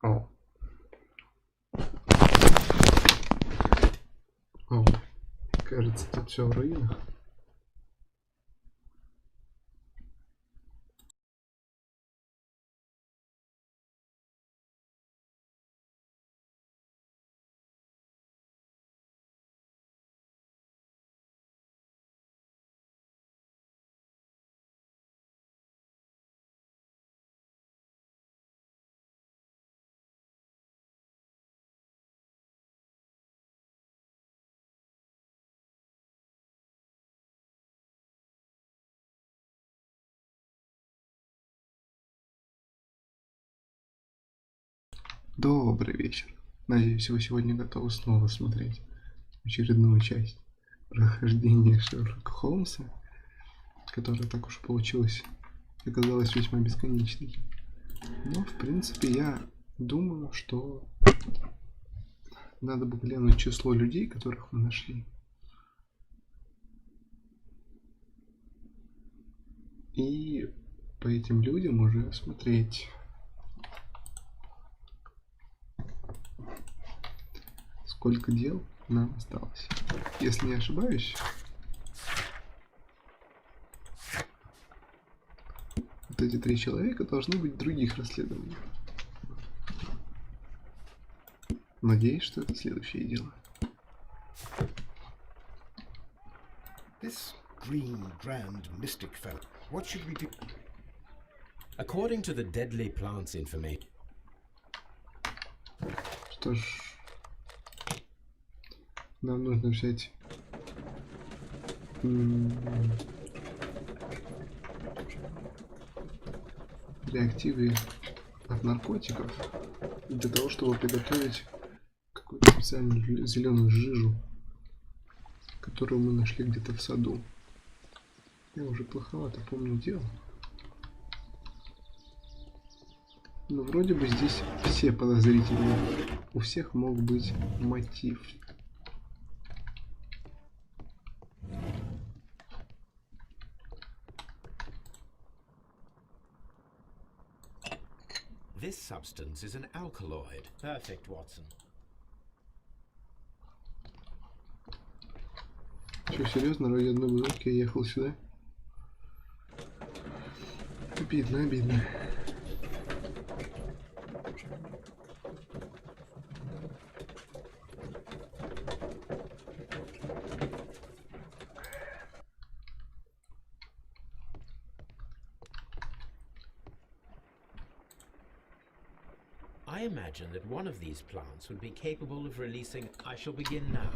О. О. Кажется, тут все в руинах. Добрый вечер. Надеюсь, вы сегодня готовы снова смотреть очередную часть прохождения Шерлока Холмса, которая так уж получилась, оказалась весьма бесконечной. Но, в принципе, я думаю, что надо бы глянуть число людей, которых мы нашли. И по этим людям уже смотреть, сколько дел нам осталось. Если не ошибаюсь, вот эти 3 человека должны быть в других расследованиях. Надеюсь, что это следующее дело. This green, grand, mystic fellow, what should we do? According to the deadly plants information. Что ж, нам нужно взять реактивы от наркотиков для того, чтобы приготовить какую-то специальную зеленую жижу, которую мы нашли где-то в саду. Я уже плоховато помню дело. Но вроде бы здесь все подозрительные. У всех мог быть мотив. This substance is an alkaloid. Perfect, Watson. Что, серьезно, ради одной бутылки я ехал сюда? Обидно, обидно. I imagine that one of these plants would be capable of releasing... I shall begin now.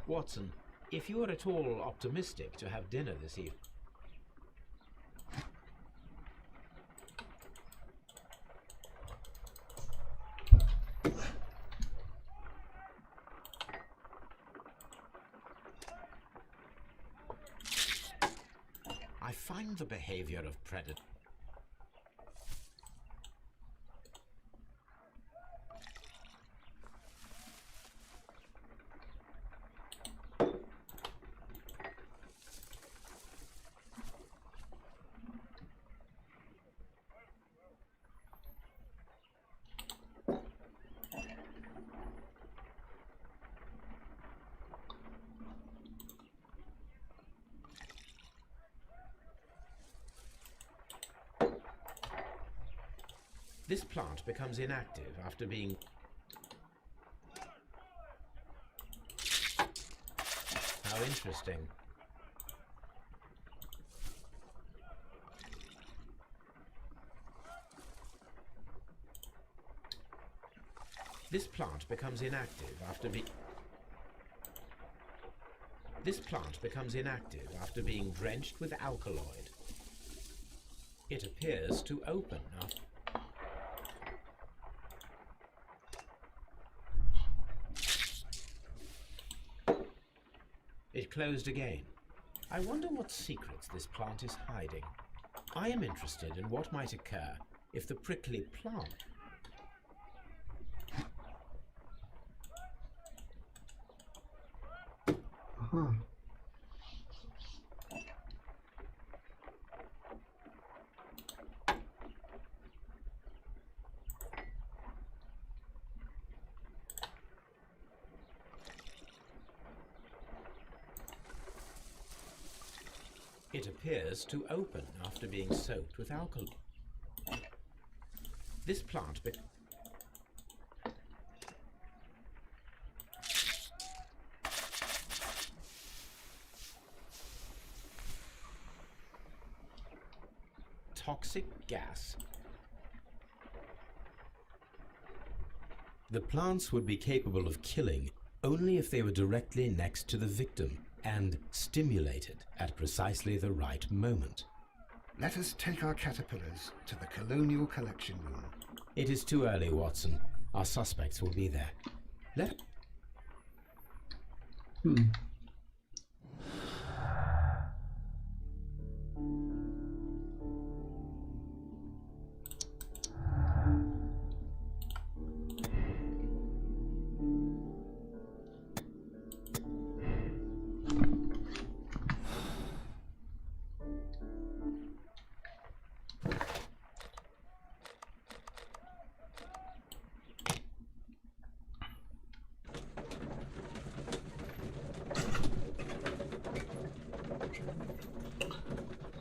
Watson, if you are at all optimistic to have dinner this evening... I find the behavior of predators... This plant becomes inactive after being... How interesting. This plant becomes inactive after being... This plant becomes inactive after being drenched with alkaloid. It appears to open after... It closed again. I wonder what secrets this plant is hiding. I am interested in what might occur if the prickly plant... Ага. appears to open after being soaked with alcohol. This plant toxic gas. The plants would be capable of killing only if they were directly next to the victim and stimulated at precisely the right moment. Let us take our caterpillars to the Colonial Collection Room. It is too early, Watson. Our suspects will be there. Let...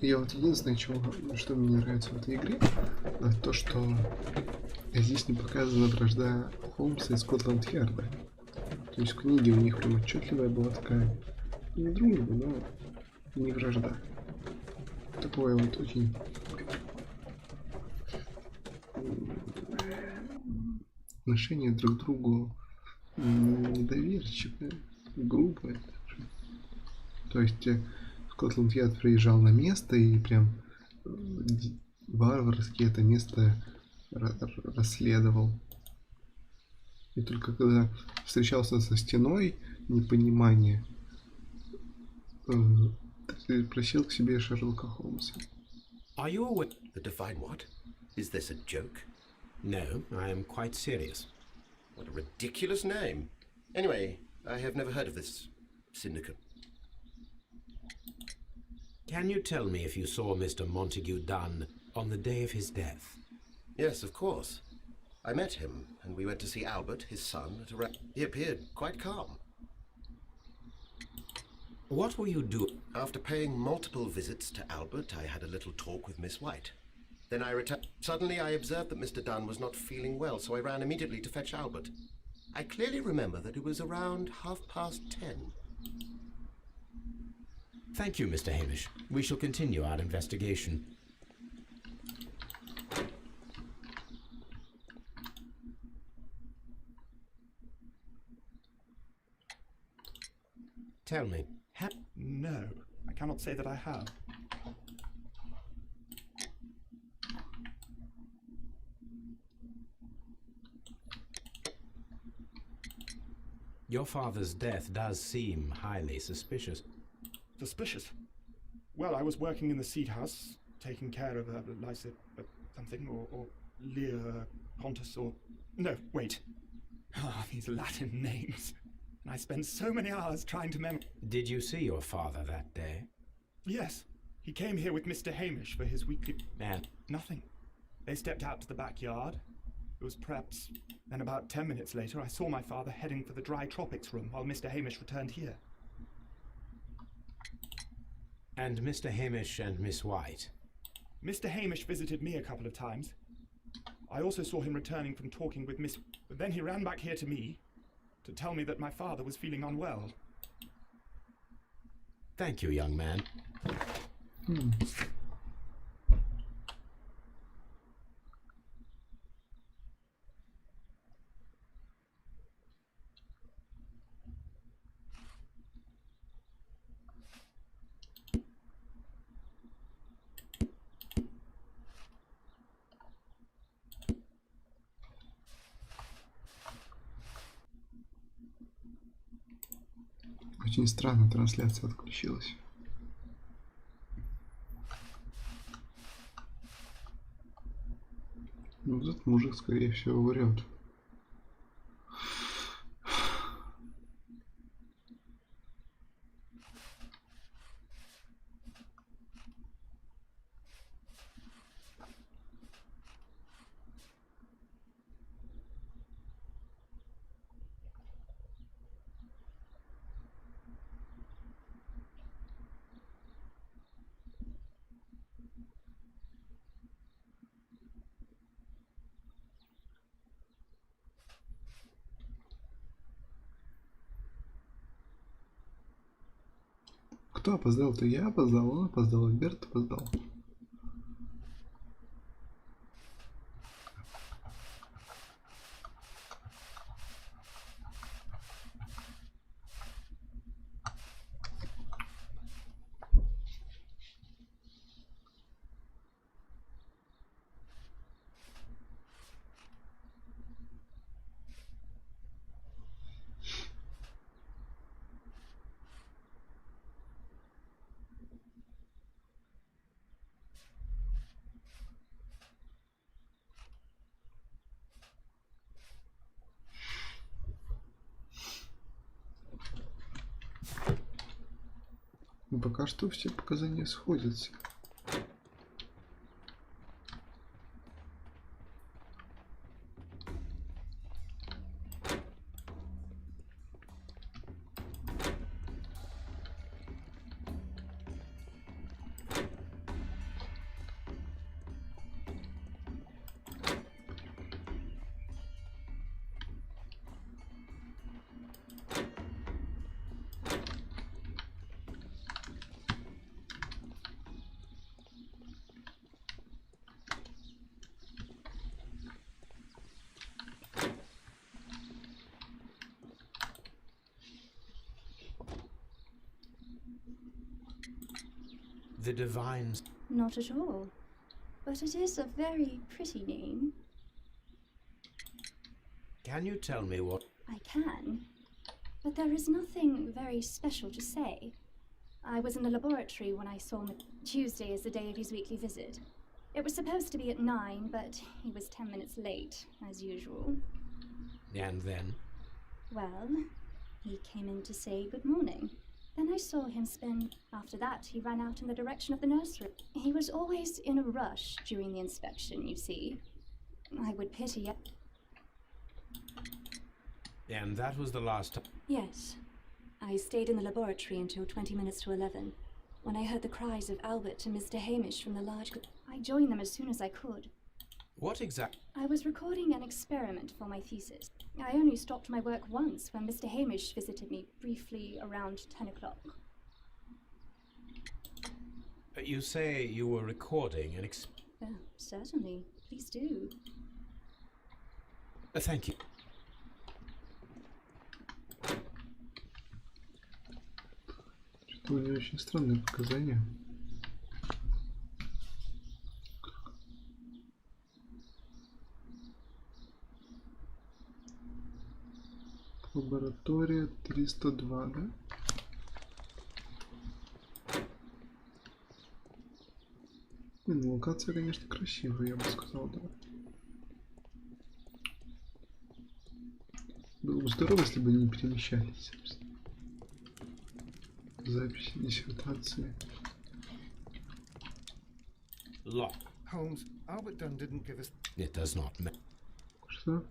Я вот единственное, что мне нравится в этой игре, это то, что здесь не показана вражда Холмса и Скотланд-Ярда. То есть в книге у них прям отчетливая была такая, не дружба, но не вражда. Такое вот очень отношение друг к другу недоверчивое, грубое. То есть Скотланд-Ярд приезжал на место и прям варварски это место расследовал. И только когда встречался со стеной непонимания, просил к себе Шерлока Холмса. Are you aware? The divine what? Is this a joke? No, I am quite serious. What a ridiculous name. Anyway, I have never heard of this syndicate. Can you tell me if you saw Mr. Montague Dunn on the day of his death? Yes, of course. I met him, and we went to see Albert, his son, at a He appeared quite calm. What were you doing? After paying multiple visits to Albert, I had a little talk with Miss White. Then I returned. Suddenly I observed that Mr. Dunn was not feeling well, so I ran immediately to fetch Albert. I clearly remember that it was around 10:30. Thank you, Mr. Hamish. We shall continue our investigation. Tell me, No, I cannot say that I have. your father's death does seem highly suspicious. Suspicious? Well, I was working in the seed house, taking care of Lysa something, or Lear Pontus, or... No, wait. Ah, these Latin names. And I spent so many hours trying to memorize. Did you see your father that day? Yes. He came here with Mr. Hamish for his weekly... And Nothing. They stepped out to the backyard. It was perhaps... Then about 10 minutes later, I saw my father heading for the dry tropics room while Mr. Hamish returned here. And Mr. Hamish and Miss White? Mr. Hamish visited me a couple of times. I also saw him returning from talking with Miss... But then he ran back here to me to tell me that my father was feeling unwell. Thank you, young man. Очень странно, трансляция отключилась. Ну, этот мужик, скорее всего, врет. Кто опоздал-то? Я опоздал, он опоздал, Альберт опоздал. Но пока что все показания сходятся. The divine... Not at all. But it is a very pretty name. Can you tell me what... I can. But there is nothing very special to say. I was in the laboratory when I saw him. Tuesday is the day of his weekly visit. It was supposed to be at 9, but he was 10 minutes late, as usual. And then? Well, he came in to say good morning. Then I saw him spend... After that, he ran out in the direction of the nursery. He was always in a rush during the inspection, you see. I would pity... And that was the last time... Yes. I stayed in the laboratory until 20 minutes to 11, when I heard the cries of Albert and Mr. Hamish from the large... I joined them as soon as I could. What exact... I was recording an experiment for my thesis. I only stopped my work once when Mr. Hamish visited me briefly around 10 o'clock. You say you were recording an Oh, certainly. Please do. Thank you. Что-то у нее очень странные показания. Лаборатория 302, да? Ну, локация, конечно, красивая, я бы сказал, да. Было бы здорово, если бы они не перемещались. Записи диссертации. Lock. Holmes, Albert Dunn didn't give us... It does not matter. Что?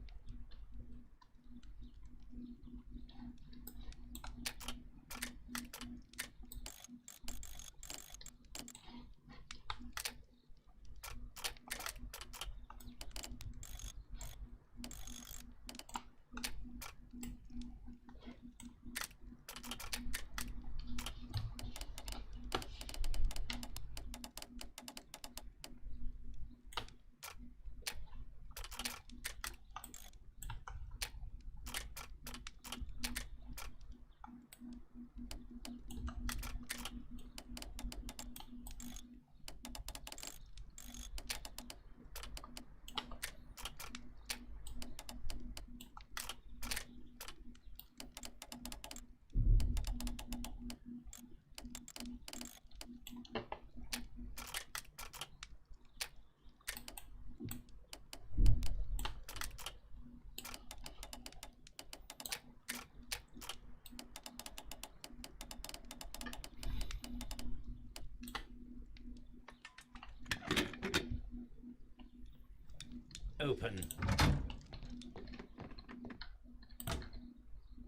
Open.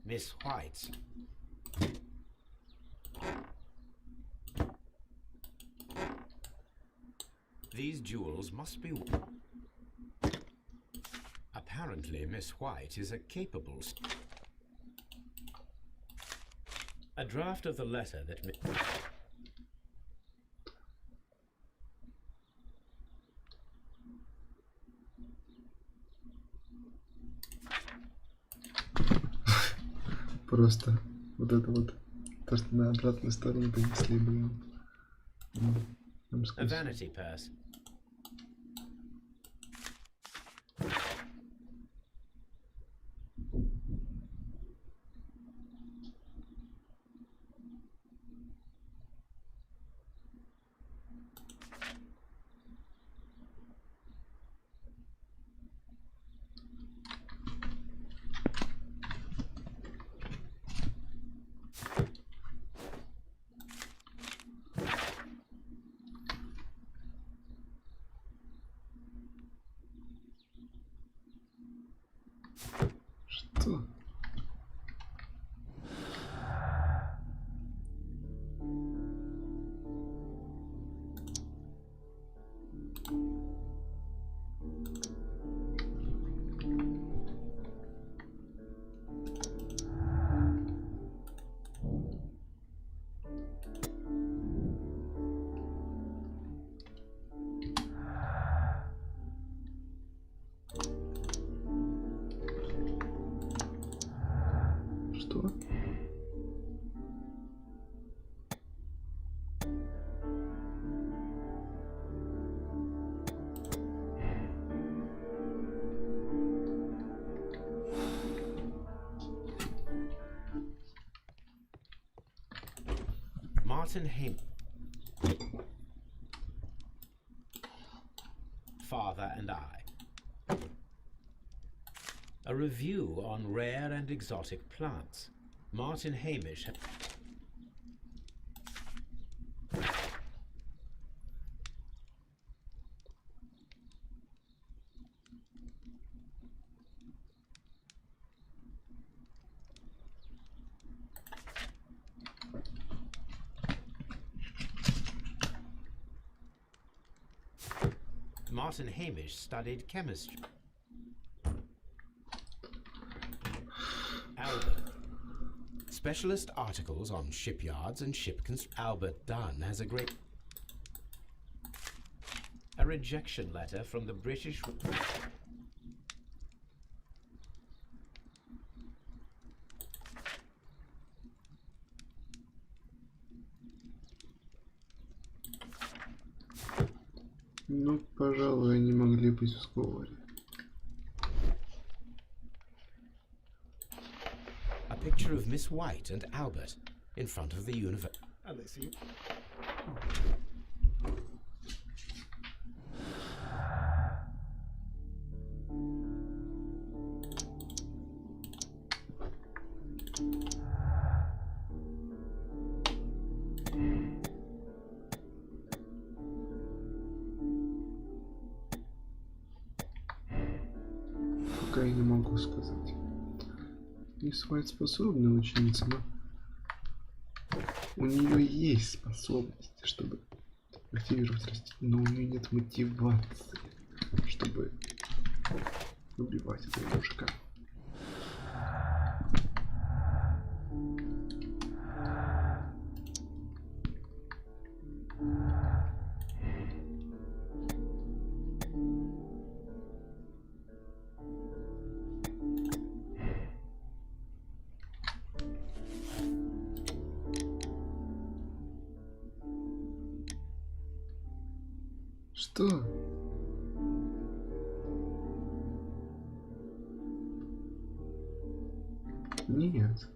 Miss White. These jewels must be... Apparently, Miss White is a capable... A draft of the letter that... Просто вот это вот, то, что на обратную сторону понесли, блин. Там A сквозь. vanity purse. Что? Что? Martin Haim. Father and I. A review on rare and exotic plants. Martin Hamish. Martin Hamish studied chemistry. Albert. Specialist articles on shipyards and ship construction. Albert Dunn has a great... A rejection letter from the British... Ну, пожалуй, они могли быть в сговоре. A picture of Miss White and Albert in front of the university. And they see. Пока я не могу сказать. Мисс Уайт способная ученица, но у нее есть способности, чтобы активировать растение, но у нее нет мотивации, чтобы убивать этого мужика. Что? Нет.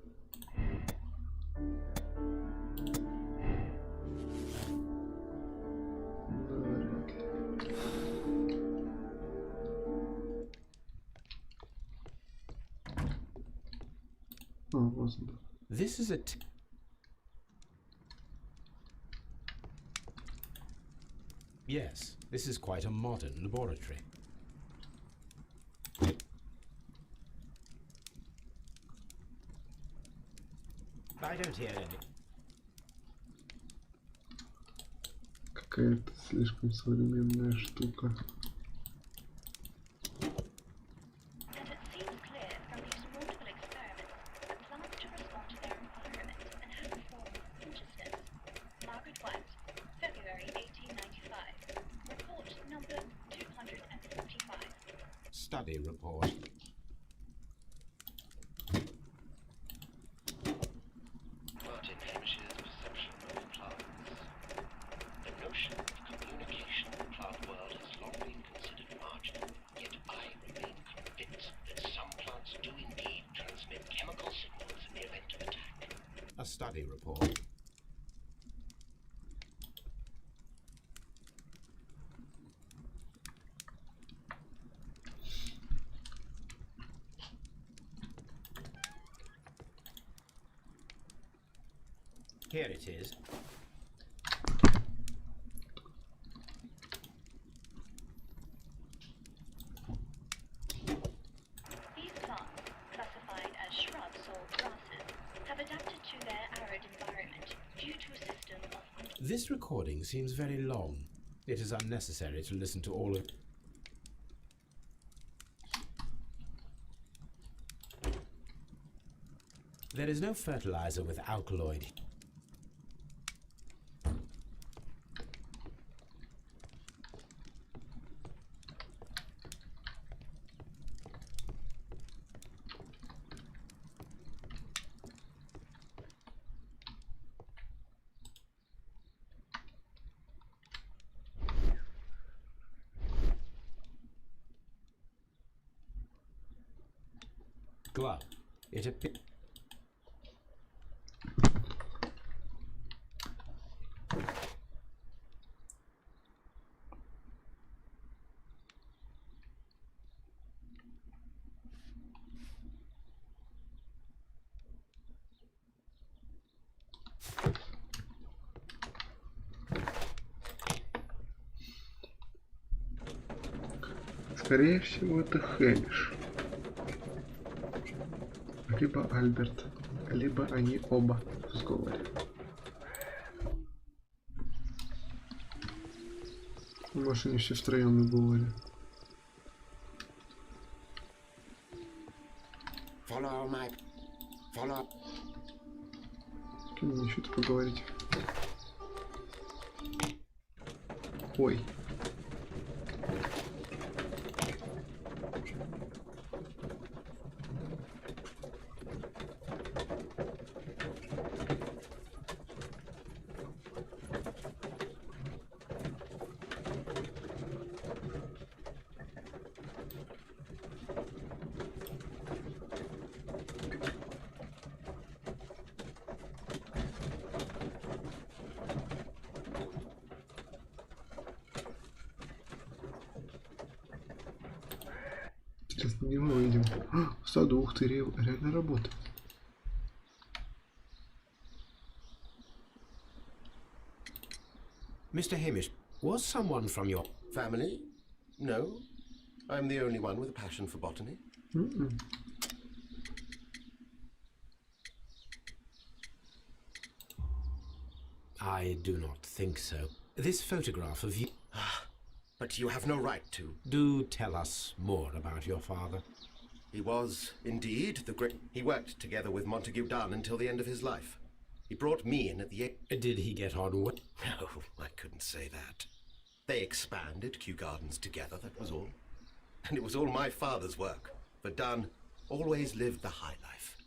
Вряд ли. О, вот он. This is a... Yes, this is quite a modern laboratory. I don't hear any. Какая-то слишком современная штука. And it seems clear from these multiple experiments that plants to respond to their environment and have a form of consciousness. Margaret White, February 1895. Report number 245. Study report. study report. Here it is. These plants, classified as shrubs or grasses, have adapted to their arid environment due to a system of... This recording seems very long. It is unnecessary to listen to all of it. There is no fertilizer with alkaloid. Glove. It appears. Скорее всего, это Хэмиш. Либо Альберт, либо они оба в сговоре. Может, они все втроем в сговоре. Кем мне что-то поговорить? Ой. Интересно, где мы выйдем? В саду, ух ты, реально работает. Mr. Hamish, was someone from your... Family? No. I'm the only one with a passion for botany. I do not think so. This photograph of you... But you have no right to. Do tell us more about your father. He was, indeed, the great... He worked together with Montague Dunn until the end of his life. He brought me in at the... Did he get on well? No, I couldn't say that. They expanded Kew Gardens together, that was all. And it was all my father's work. For Dunn always lived the high life.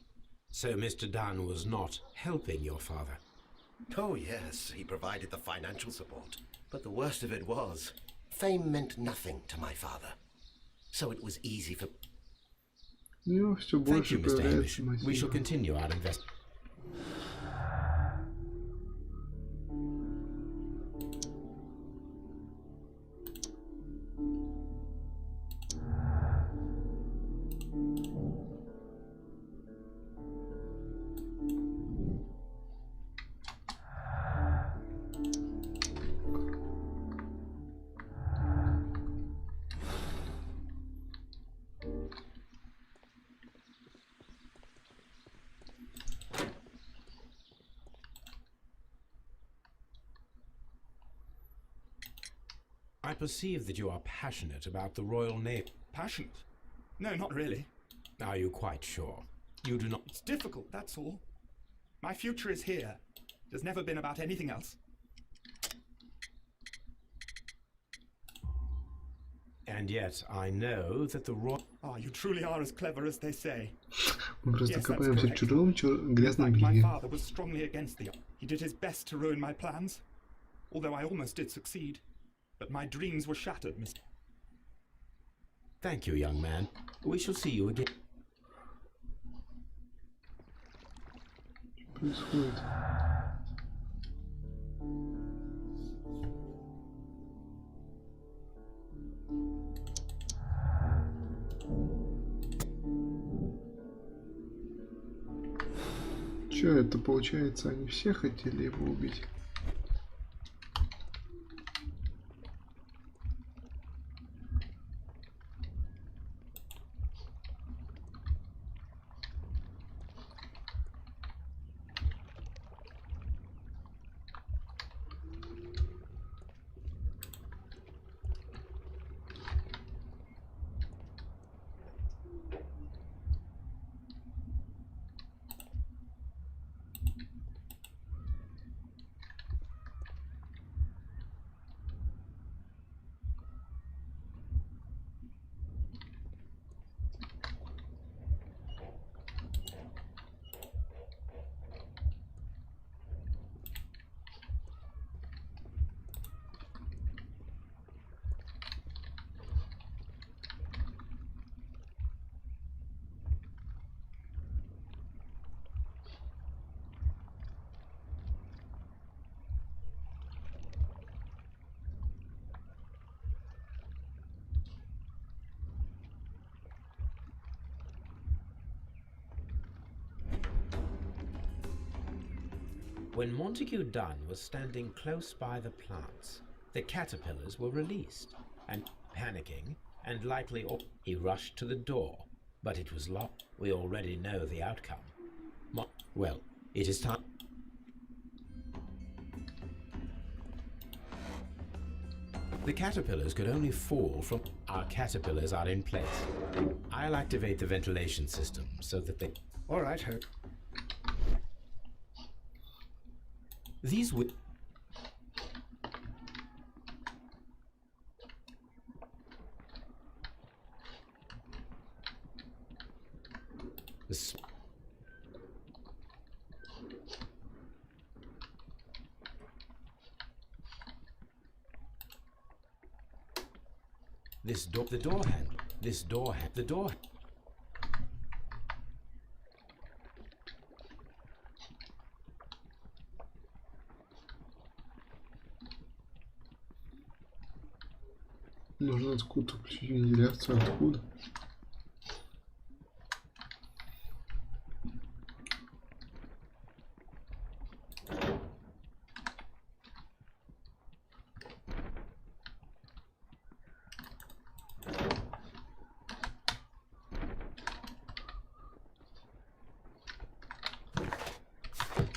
So Mr. Dunn was not helping your father? Oh, yes, he provided the financial support. But the worst of it was, fame meant nothing to my father. So it was easy for... Thank you, Mr. Hamish. We shall continue our investigation. I perceive that you are passionate about the Royal Navy. Passionate? No, not really. Are you quite sure? You do not... It's difficult, that's all. My future is here. It has never been about anything else. And yet I know that the Royal... Ah, you truly are as clever as they say. Мы просто Yes, that's копаемся в correct. чужом грязном Like my белье. father was strongly against the... He did his best to ruin my plans. Although I almost did succeed. But my dreams were shattered, Mr. Thank you, young man. We shall see you again. происходит? Чё это получается? Они все хотели его убить? When Montague Dunn was standing close by the plants, the caterpillars were released, and panicking, and likely he rushed to the door, but it was locked. We already know the outcome. Well, it is time. The caterpillars could only fall from... Our caterpillars are in place. I'll activate the ventilation system so that they... All right, Hope. These would... This door... The door handle. This door... The door... Нужно откуда-то включить вентиляцию. Откуда?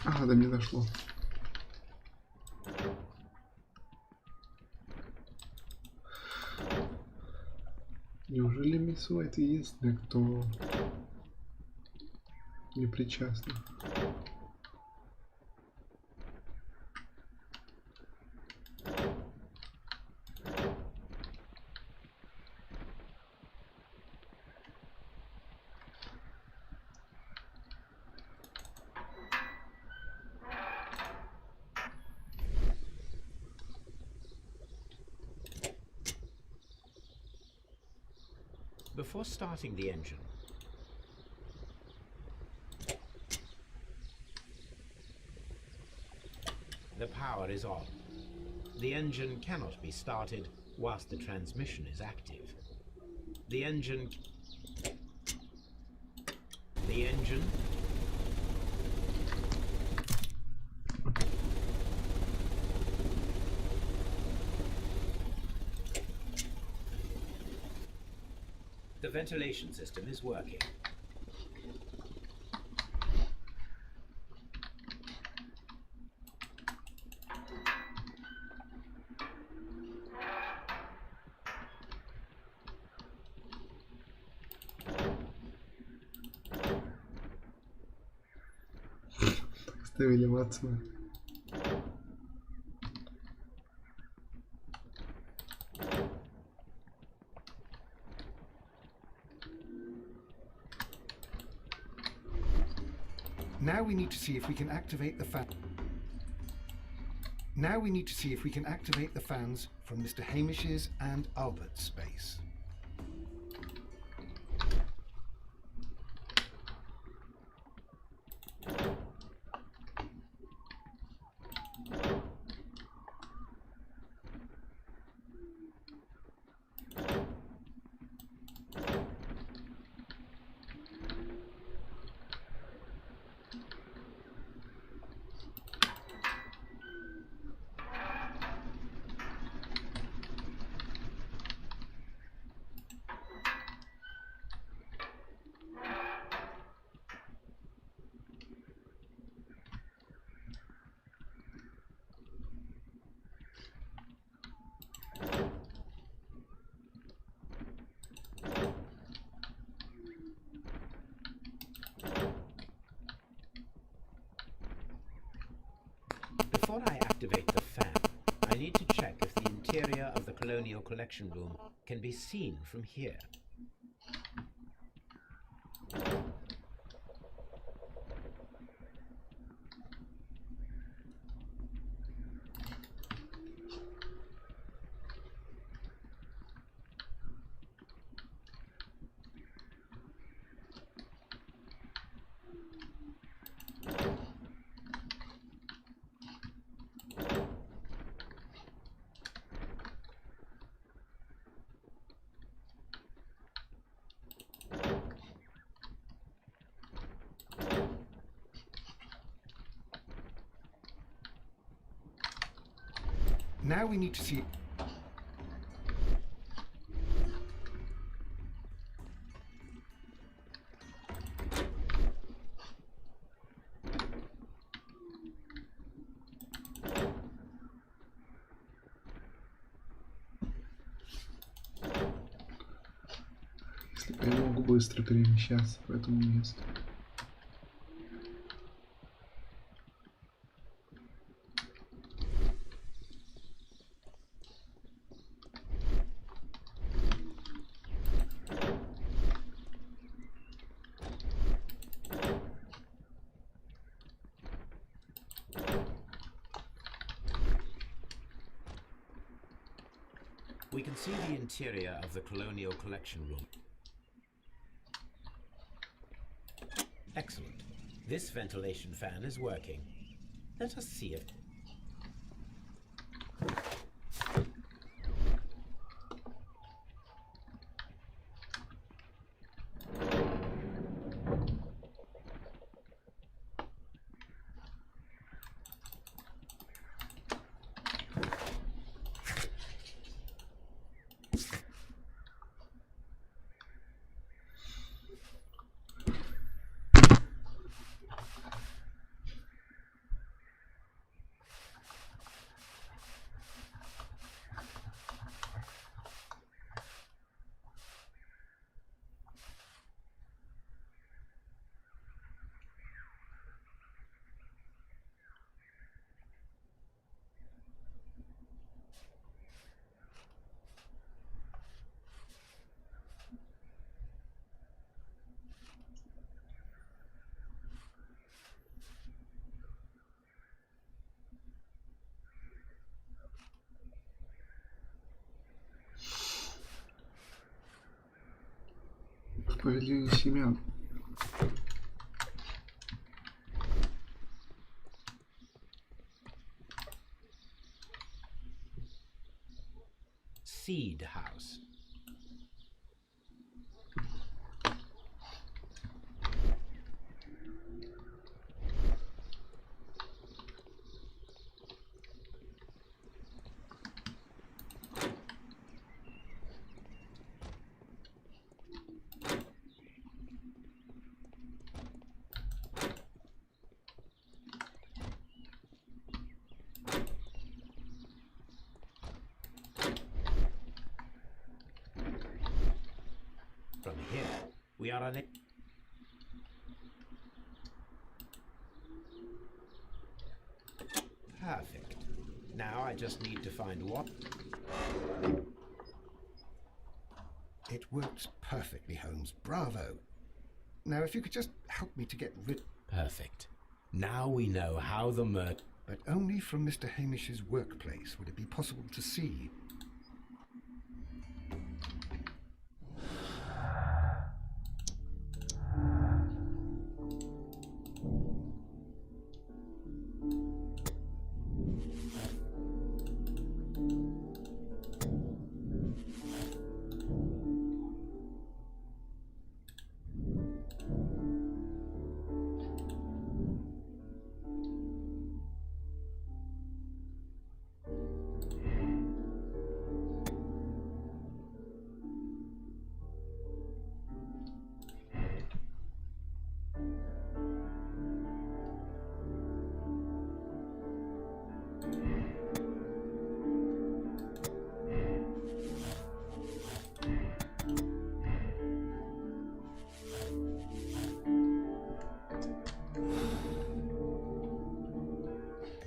Ага, до меня дошло. Неужели мисс Уайт единственная, кто не причастна? Before starting the engine, the power is on. The engine cannot be started whilst the transmission is active. The engine... The ventilation system is working. Ставили Ватсона. Now we need to see if we can activate the fan. Now we need to see if we can activate the fans from Mr. Hamish's and Albert's space. activate the fan, I need to check if the interior of the Colonial Collection Room can be seen from here. Now we need to see... Если бы я мог быстро перемещаться по этому месту. We can see the interior of the Colonial Collection Room. Excellent. This ventilation fan is working. Let us see it. Распределение семян. Seed house. From here, we are on it. Perfect. Now I just need to find what. It works perfectly, Holmes. Bravo. Now, if you could just help me to get rid... Perfect. Now we know how the murder. But only from Mr. Hamish's workplace would it be possible to see.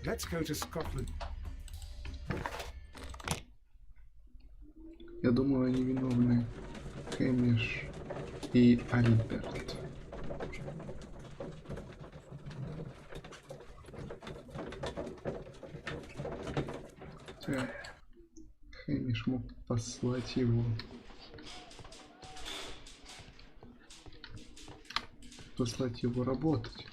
Let's go to Scotland. Я думаю, они виновны. Хэмиш и Альберт. Хэмиш мог послать его. Послать его работать.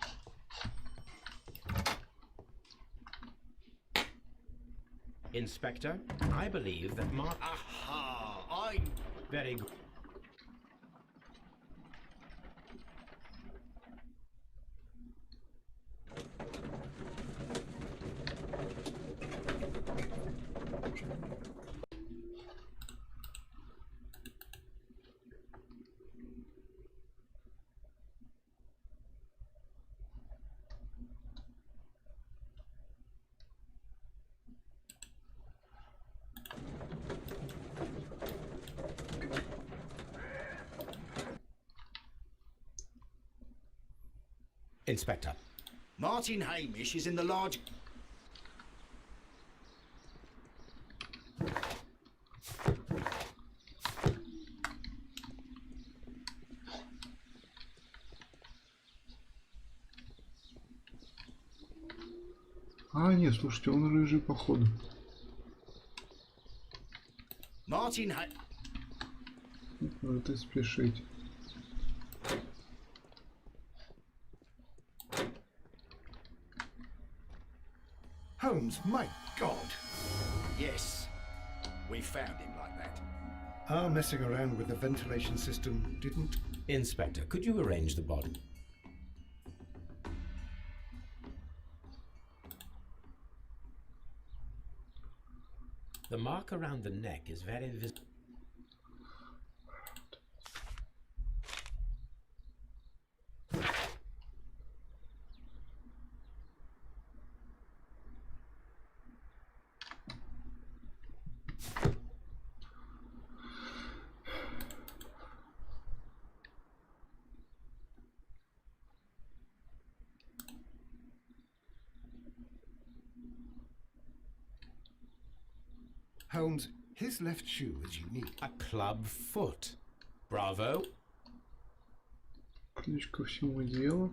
Inspector, I believe that Mark... Aha! I... Very good. Inspector. Martin Hamish is in the large... А, нет, слушайте, он рыжий походу. Martin Ha... Надо спешить. Holmes, my God! Yes. We found him like that. Our messing around with the ventilation system didn't... Inspector, could you arrange the body? The mark around the neck is very visible. Holmes, his left shoe is unique. A club foot. Bravo. Ключ ко всему делу.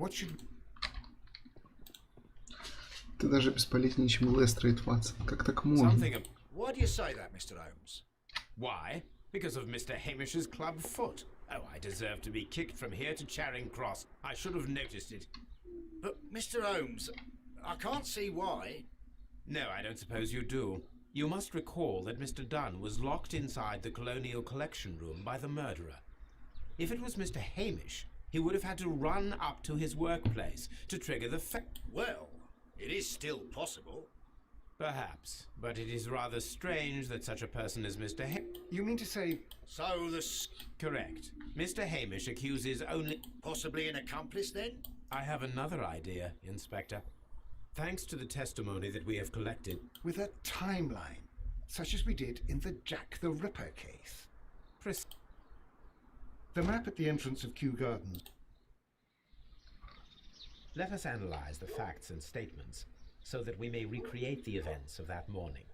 What should... Ты даже бесполезнее, чем Лестрейд, Ватсон. Как так можно? Something of... Why do you say that, Mr. Holmes? Why? Because of Mr. Hamish's club foot. Oh, I deserve to be kicked from here to Charing Cross. I should have noticed it. But, Mr. Holmes, I can't see why. No, I don't suppose you do. You must recall that Mr. Dunn was locked inside the Colonial Collection Room by the murderer. If it was Mr. Hamish, he would have had to run up to his workplace to trigger the Well, it is still possible. Perhaps, but it is rather strange that such a person as Mr. You mean to say... So Correct. Mr. Hamish accuses only... Possibly an accomplice, then? I have another idea, Inspector. Thanks to the testimony that we have collected... With a timeline, such as we did in the Jack the Ripper case. The map at the entrance of Kew Gardens. Let us analyze the facts and statements so that we may recreate the events of that morning.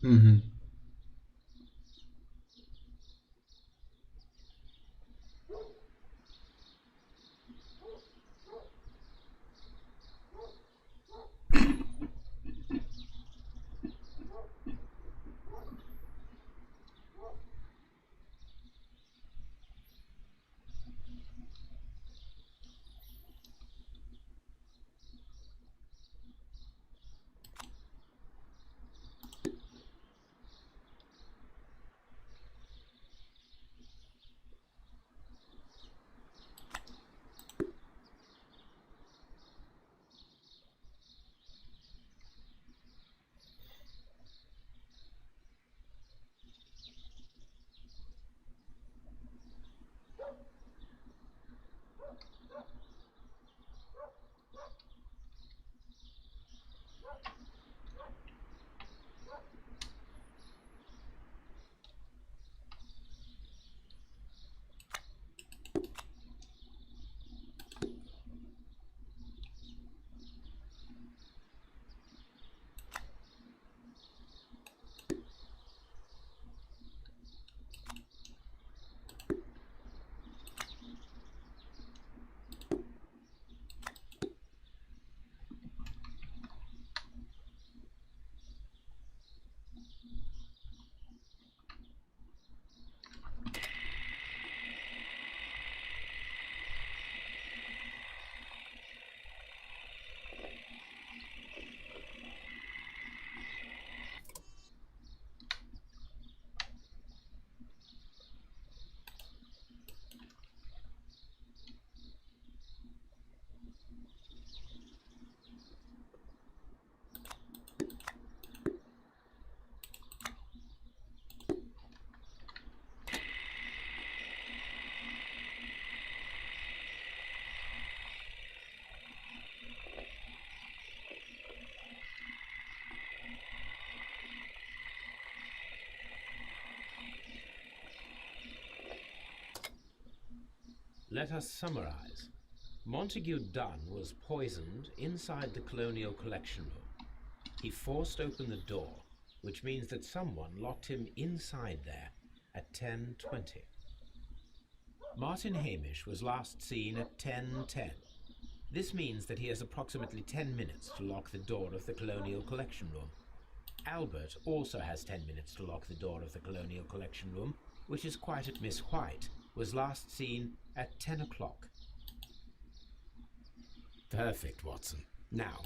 Угу. Let us summarize. Montague Dunn was poisoned inside the Colonial Collection Room. He forced open the door, which means that someone locked him inside there at 10:20. Martin Hamish was last seen at 10:10. This means that he has approximately 10 minutes to lock the door of the Colonial Collection Room. Albert also has 10 minutes to lock the door of the Colonial Collection Room, which is quite at Miss White, was last seen at 10 o'clock. Perfect, Watson. Now,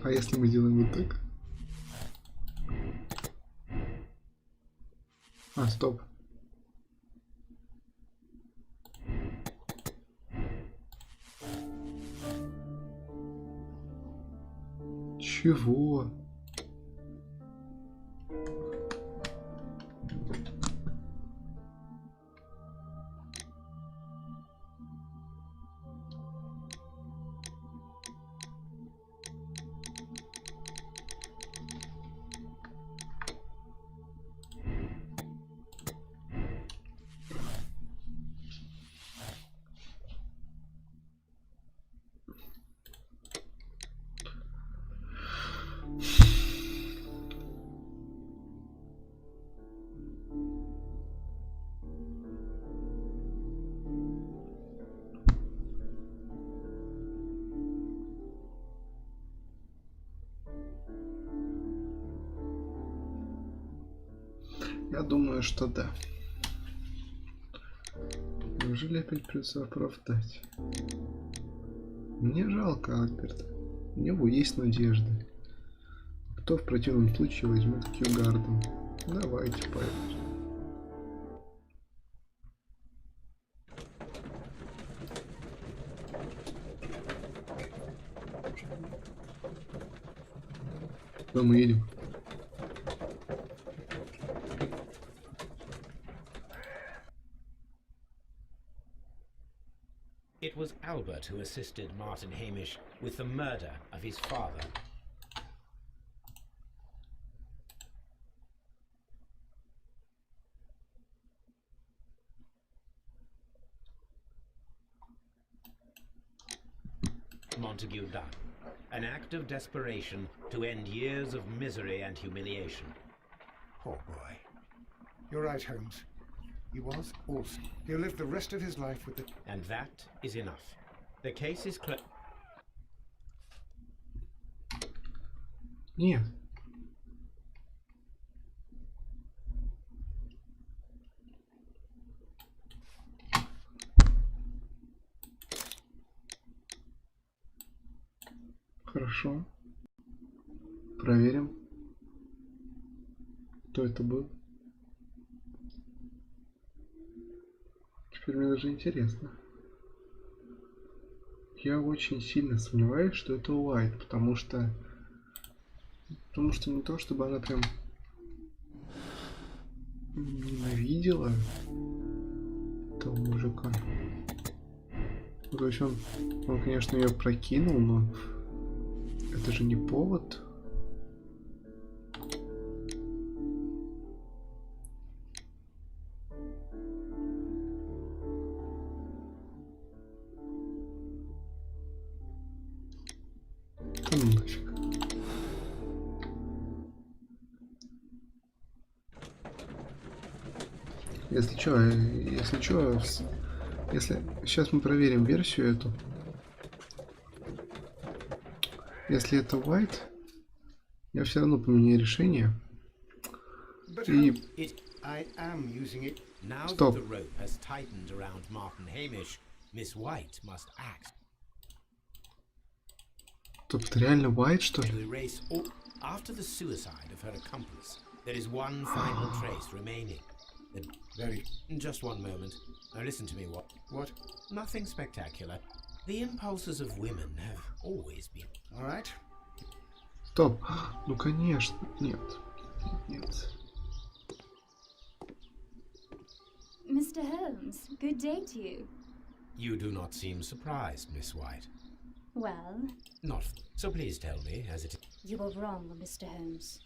А если мы делаем вот так? А, стоп. Чего? Я думаю, что да. Неужели опять придется оправдать? Мне жалко Альберта. У него есть надежды. Кто в противном случае возьмет Кью Гарден? Давайте, парень. Куда мы едем? It was Albert who assisted Martin Hamish with the murder of his father. Montague Dunn. An act of desperation to end years of misery and humiliation. Poor boy. You're right, Holmes. He was awesome. He'll live the rest of his life with the... And that is enough. The case is closed. Нет. Хорошо. Проверим, кто это был. Теперь мне даже интересно. Я очень сильно сомневаюсь, что это Уайт, потому что не то, чтобы она прям ненавидела этого мужика. Ну, то есть он, конечно, ее прокинул, но это же не повод. Да ну нафиг. Если сейчас мы проверим версию эту. Если это White, я все равно поменяю решение. И... I am using it. Now that Стоп. the rope has tightened around Martin Hamish, Miss White must act. Тут реально White, что To ли? erase all... After the suicide of her accomplice, there is one final trace remaining. Very... Just one moment. Now listen to me, What? Nothing spectacular. The impulses of women have always been... All right. Стоп. Ну конечно. Нет. Нет. Mr. Holmes, good day to you. You do not seem surprised, Miss White. Well, Not... So please tell me, as it... you were wrong, Mr. Holmes.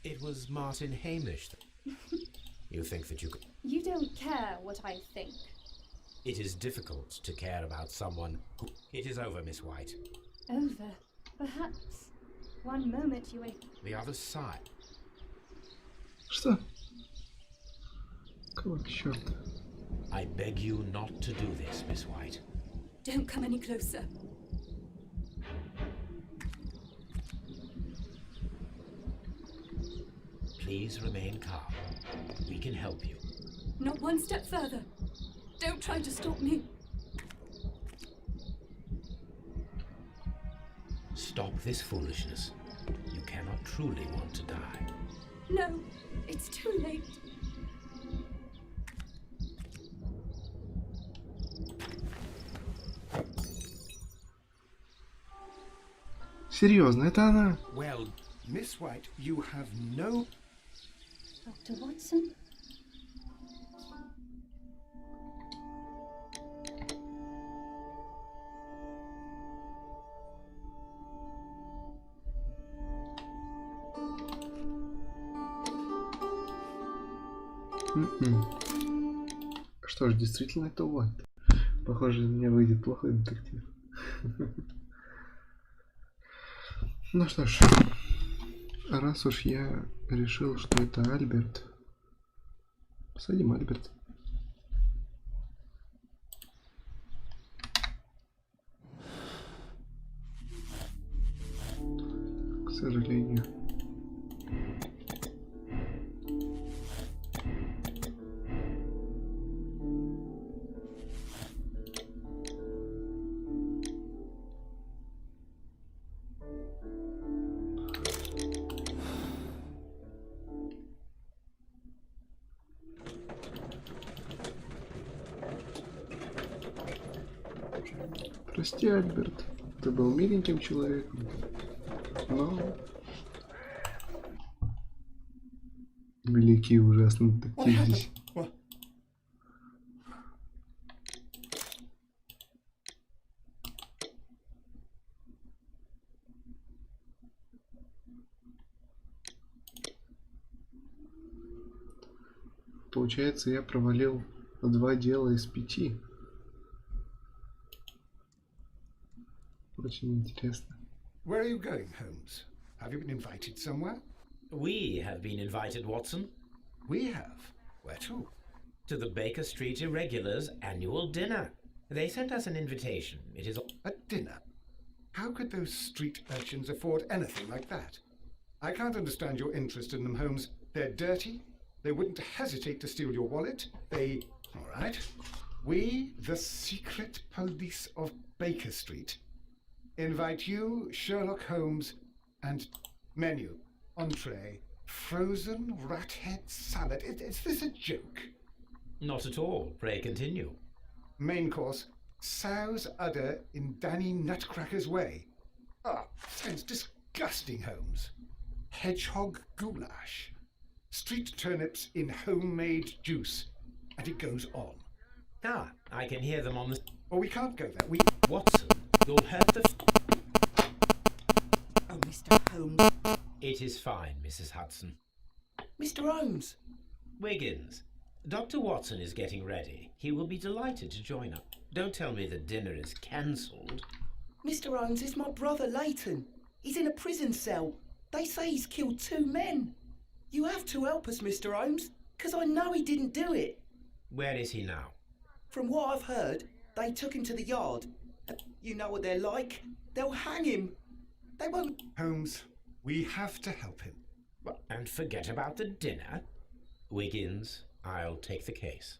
It was Martin Hamish. You think that you could... You don't care what I think. It is difficult to care about someone who... It is over, Miss White. Over. Perhaps. One moment you were... The other side. Что? Какого черта? I beg you not to do this, Miss White. Don't come any closer. Please remain calm. We can help you. Not one step further. Don't try to stop me. Stop this foolishness. You cannot truly want to die. No, it's too late. Серьезно, это она? Well, Miss White, you have no... Dr. Watson? Что ж, действительно это Уайт. Похоже, у меня выйдет плохой детектив. Ну что ж, раз уж я решил, что это Альберт, посадим Альберт. К сожалению. Прости, Альберт, ты был миленьким человеком, но... Великий и ужасный What детектив happened? здесь. What? Получается, я провалил 2 дела из 5. Очень интересно. Where are you going, Holmes? Have you been invited somewhere? We have been invited, Watson, We have. Where to? to the Baker Street Irregulars' annual dinner. They sent us an invitation. It is... A dinner? How could those street urchins afford anything like that? I can't understand your interest in them, Holmes. They're dirty. They wouldn't hesitate to steal your wallet. They... All right. We, the secret police of Baker Street, invite you, Sherlock Holmes, and menu, entree, frozen rat head salad. Is this a joke? Not at all. Pray continue. Main course, sow's udder in Danny Nutcracker's way. Ah, sounds disgusting, Holmes. Hedgehog goulash. Street turnips in homemade juice. And it goes on. Ah, I can hear them on the... Oh, we can't go there. We... Watson, you'll hurt the... Oh, Mr. Holmes. It is fine, Mrs. Hudson. Mr. Holmes. Wiggins, Dr. Watson is getting ready. He will be delighted to join us. Don't tell me the dinner is cancelled. Mr. Holmes is my brother, Leighton. He's in a prison cell. They say he's killed 2 men. You have to help us, Mr. Holmes, because I know he didn't do it. Where is he now? From what I've heard, they took him to the yard. You know what they're like. They'll hang him. They won't... Holmes, we have to help him. And forget about the dinner? Wiggins, I'll take the case.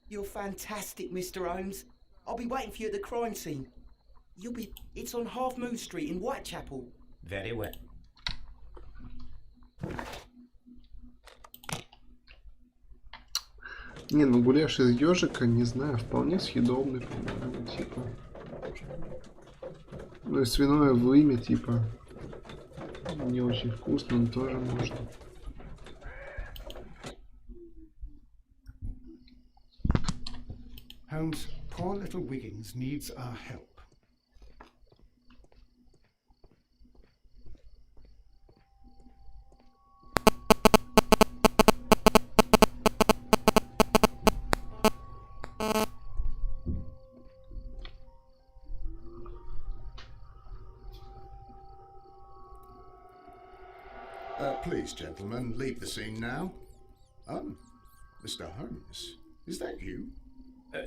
You're fantastic, Mr. Holmes. I'll be waiting for you at the crime scene. You'll be... It's on Half Moon Street in Whitechapel. Very well. Не, ну гуляш из ежика, не знаю, вполне съедобный, по-моему, типа. Ну и свиное вымя, типа, не очень вкусно, но тоже можно. Holmes, poor little Wiggins needs our help. Please, gentlemen, leave the scene now. Oh, Mr. Holmes, is that you?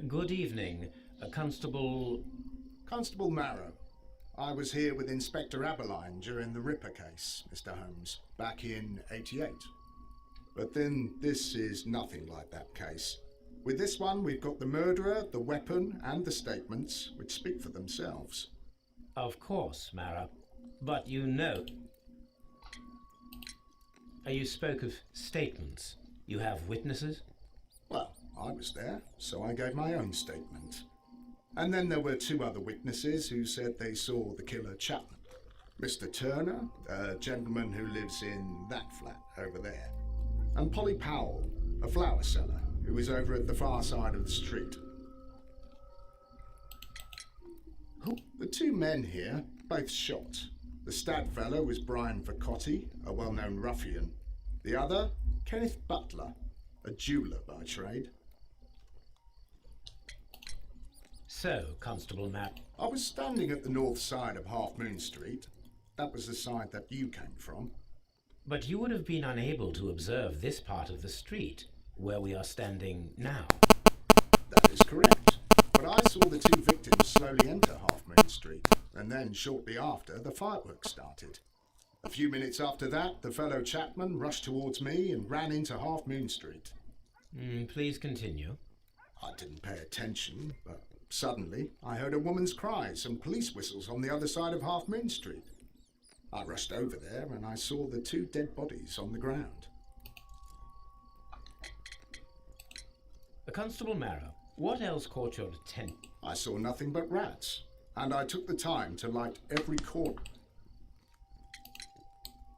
Good evening, Constable... Constable Marrow. I was here with Inspector Aberline during the Ripper case, Mr. Holmes, back in '88. But then this is nothing like that case. With this one, we've got the murderer, the weapon, and the statements, which speak for themselves. Of course, Mara. But you know... You spoke of statements. You have witnesses? Well, I was there, so I gave my own statement. And then there were 2 other witnesses who said they saw the killer Chapman. Mr. Turner, a gentleman who lives in that flat over there. And Polly Powell, a flower seller, who was over at the far side of the street. The 2 men here, both shot. The stab fellow was Brian Vacotti, a well-known ruffian. The other, Kenneth Butler, a jeweller by trade. So, Constable Matt... I was standing at the north side of Half Moon Street. That was the side that you came from. But you would have been unable to observe this part of the street, where we are standing now. That is correct. But I saw the 2 victims slowly enter Half Moon Street, and then shortly after, the fireworks started. A few minutes after that, the fellow Chapman rushed towards me and ran into Half Moon Street. Please continue. I didn't pay attention, but suddenly I heard a woman's cries and police whistles on the other side of Half Moon Street. I rushed over there and I saw the 2 dead bodies on the ground. Constable Marrow, what else caught your attention? I saw nothing but rats. and I took the time to light every corner.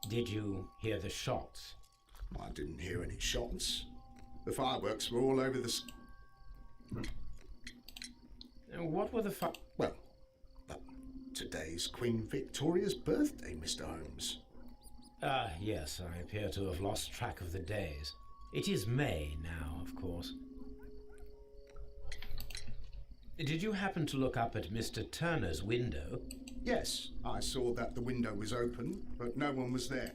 Did you hear the shots? I didn't hear any shots. The fireworks were all over the... What were the Well, today's Queen Victoria's birthday, Mr. Holmes. Ah, yes, I appear to have lost track of the days. It is May now, of course. Did you happen to look up at Mr. Turner's window? Yes, I saw that the window was open, but no one was there.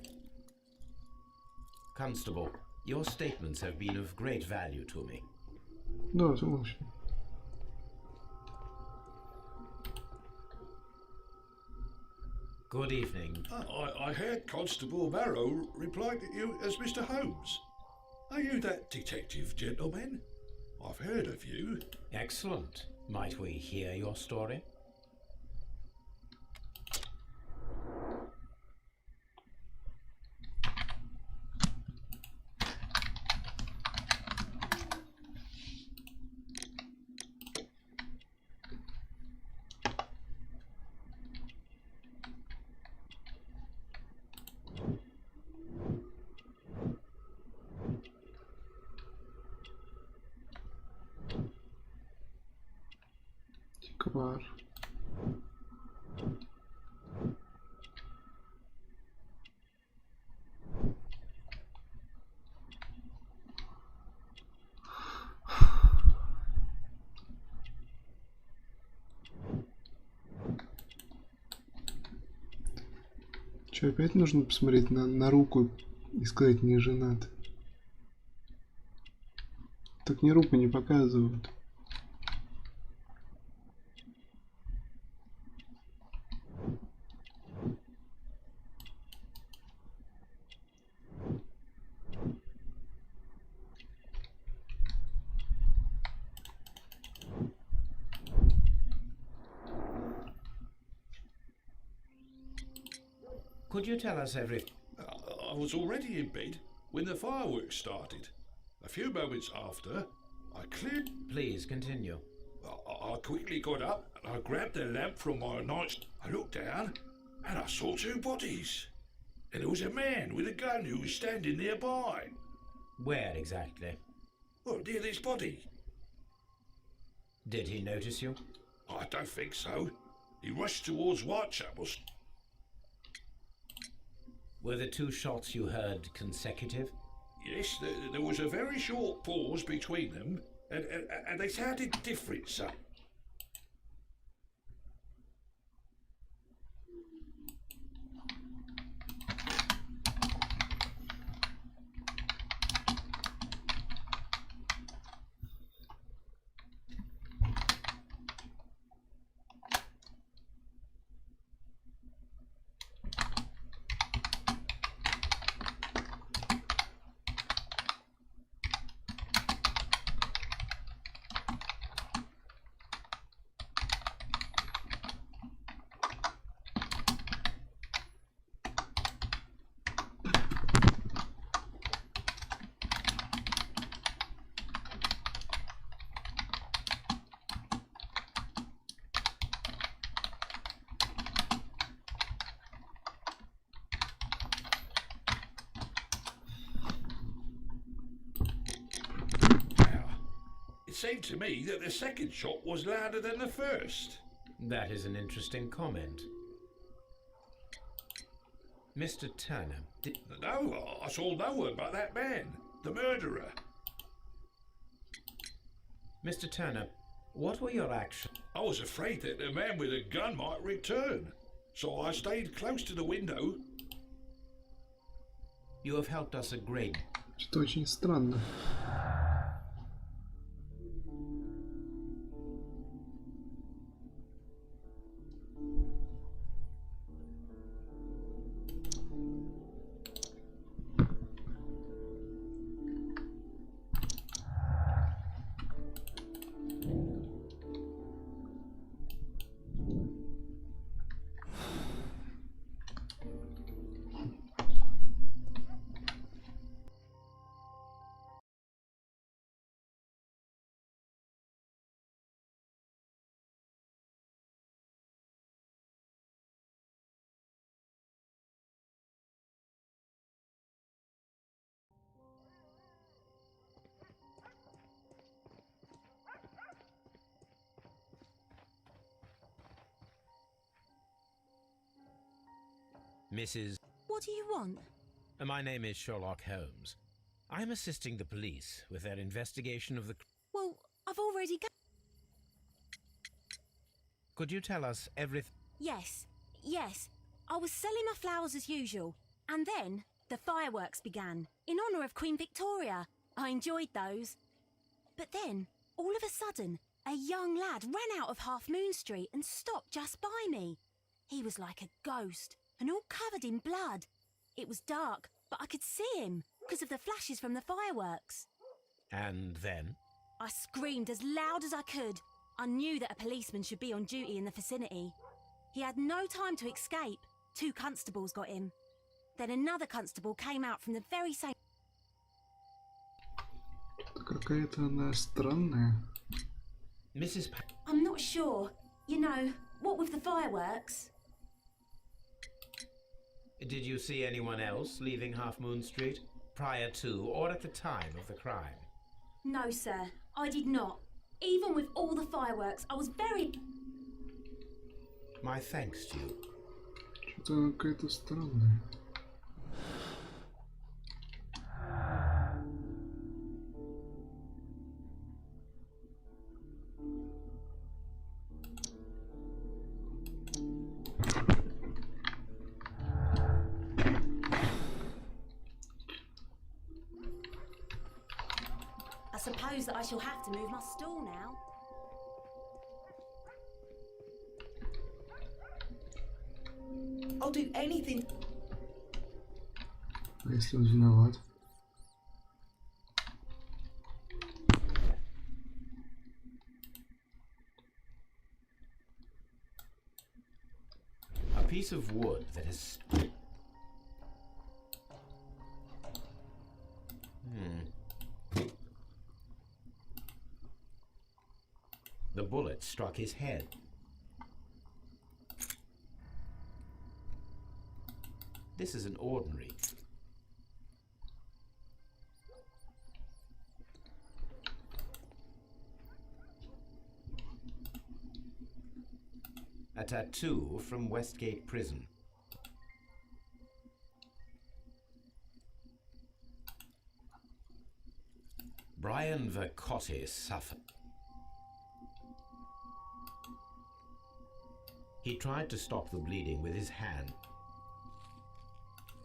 Constable, your statements have been of great value to me. Да, согласен. Good evening. I heard Constable Barrow reply to you as Mr. Holmes. Are you that detective gentleman? I've heard of you. Excellent. Might we hear your story? Квар. Че, опять нужно посмотреть на руку и сказать не женат? Так мне руку не показывают. Could you tell us everything? I was already in bed when the fireworks started. A few moments after, I cleared... Please continue. I quickly got up and I grabbed the lamp from my nightstand. I looked down and I saw two bodies. And there was a man with a gun who was standing nearby. Where exactly? Well, near this body. Did he notice you? I don't think so. He rushed towards Whitechapel's. Were the two shots you heard consecutive? Yes, there was a very short pause between them, and they sounded different, sir. It seemed to me that the second shot was louder than the first. That is an interesting comment. Mr. Turner, No, I saw no one but that man, the murderer. Mr. Turner, what were your actions? I was afraid that the man with a gun might return, so I stayed close to the window. You have helped us a great... Что-то очень странно. Mrs. What do you want? My name is Sherlock Holmes. I'm assisting the police with their investigation of the... Well, I've already got... Could you tell us everything? Yes. I was selling my flowers as usual, and then the fireworks began, in honour of Queen Victoria. I enjoyed those. But then, all of a sudden, a young lad ran out of Half Moon Street and stopped just by me. He was like a ghost, and all covered in blood. It was dark, but I could see him, because of the flashes from the fireworks. And then? I screamed as loud as I could. I knew that a policeman should be on duty in the vicinity. He had no time to escape. 2 constables got him. Then another constable came out from the very same... Какая-то она странная. Mrs. I'm not sure. You know, what with the fireworks? Did you see anyone else leaving Half Moon Street prior to or at the time of the crime? No, sir. I did not. Even with all the fireworks, I was very... My thanks to you. Что-то она какая-то странная. I suppose that I shall have to move my stool now. I'll do anything. А если он виноват? A piece of wood that has... The bullet struck his head. This is an ordinary. A tattoo from Westgate Prison. Brian Vercotti suffered. He tried to stop the bleeding with his hand.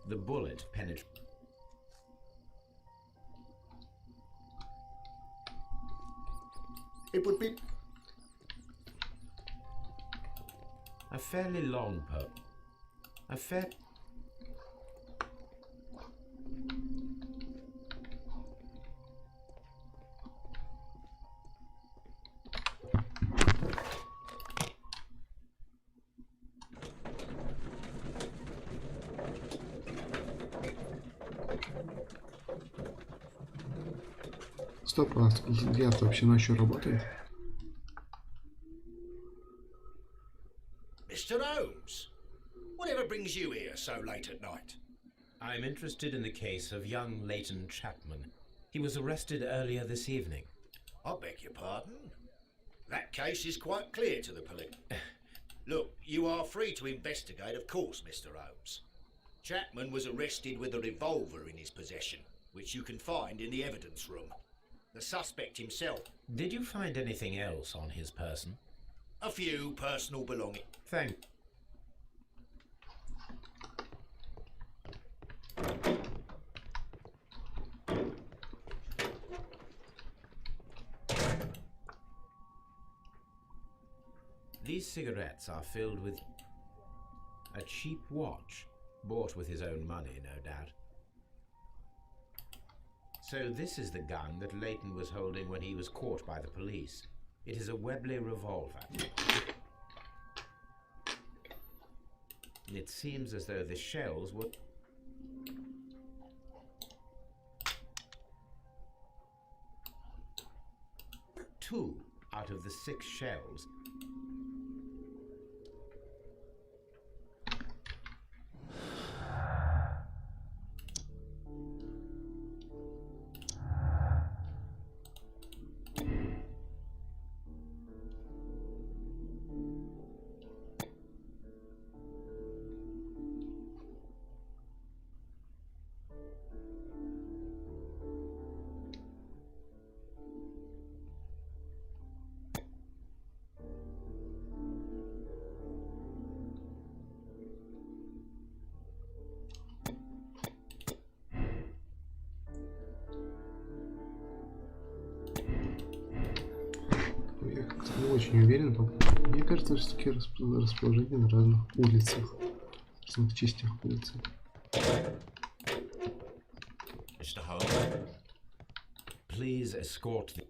The bullet penetrated. It would be... A fairly long pup. A fair... Стоп, а я вообще ночью работает? Mr. Holmes, whatever brings you here so late at night? I'm interested in the case of young Leighton Chapman. He was arrested earlier this evening. I beg your pardon? That case is quite clear to the police. Look, you are free to investigate, of course, Mr. Holmes. Chapman was arrested with a revolver in his possession, which you can find in the evidence room. The suspect himself. Did you find anything else on his person? A few personal belongings. Thank... These cigarettes are filled with a cheap watch, bought with his own money, no doubt. So this is the gun that Leighton was holding when he was caught by the police. It is a Webley revolver. It seems as though the shells were... 2 out of the 6 shells. очень уверен. Мне кажется, что такие расположения на разных улицах. В разных частях улицы. Mr. Holmes, please escort the...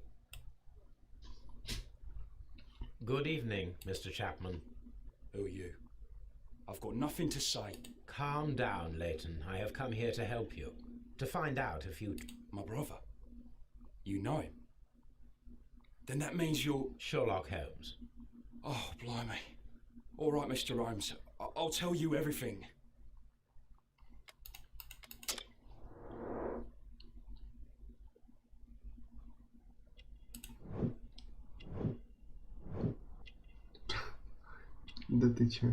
Good evening, Mr. Chapman. Who are you? I've got nothing to say. Calm down, Leighton. I have come here to help you. To find out if you... My brother? You know him? Then that means you're... Sherlock Holmes. Oh, blimey. All right, Mr. Holmes. I'll tell you everything. Да ты чё?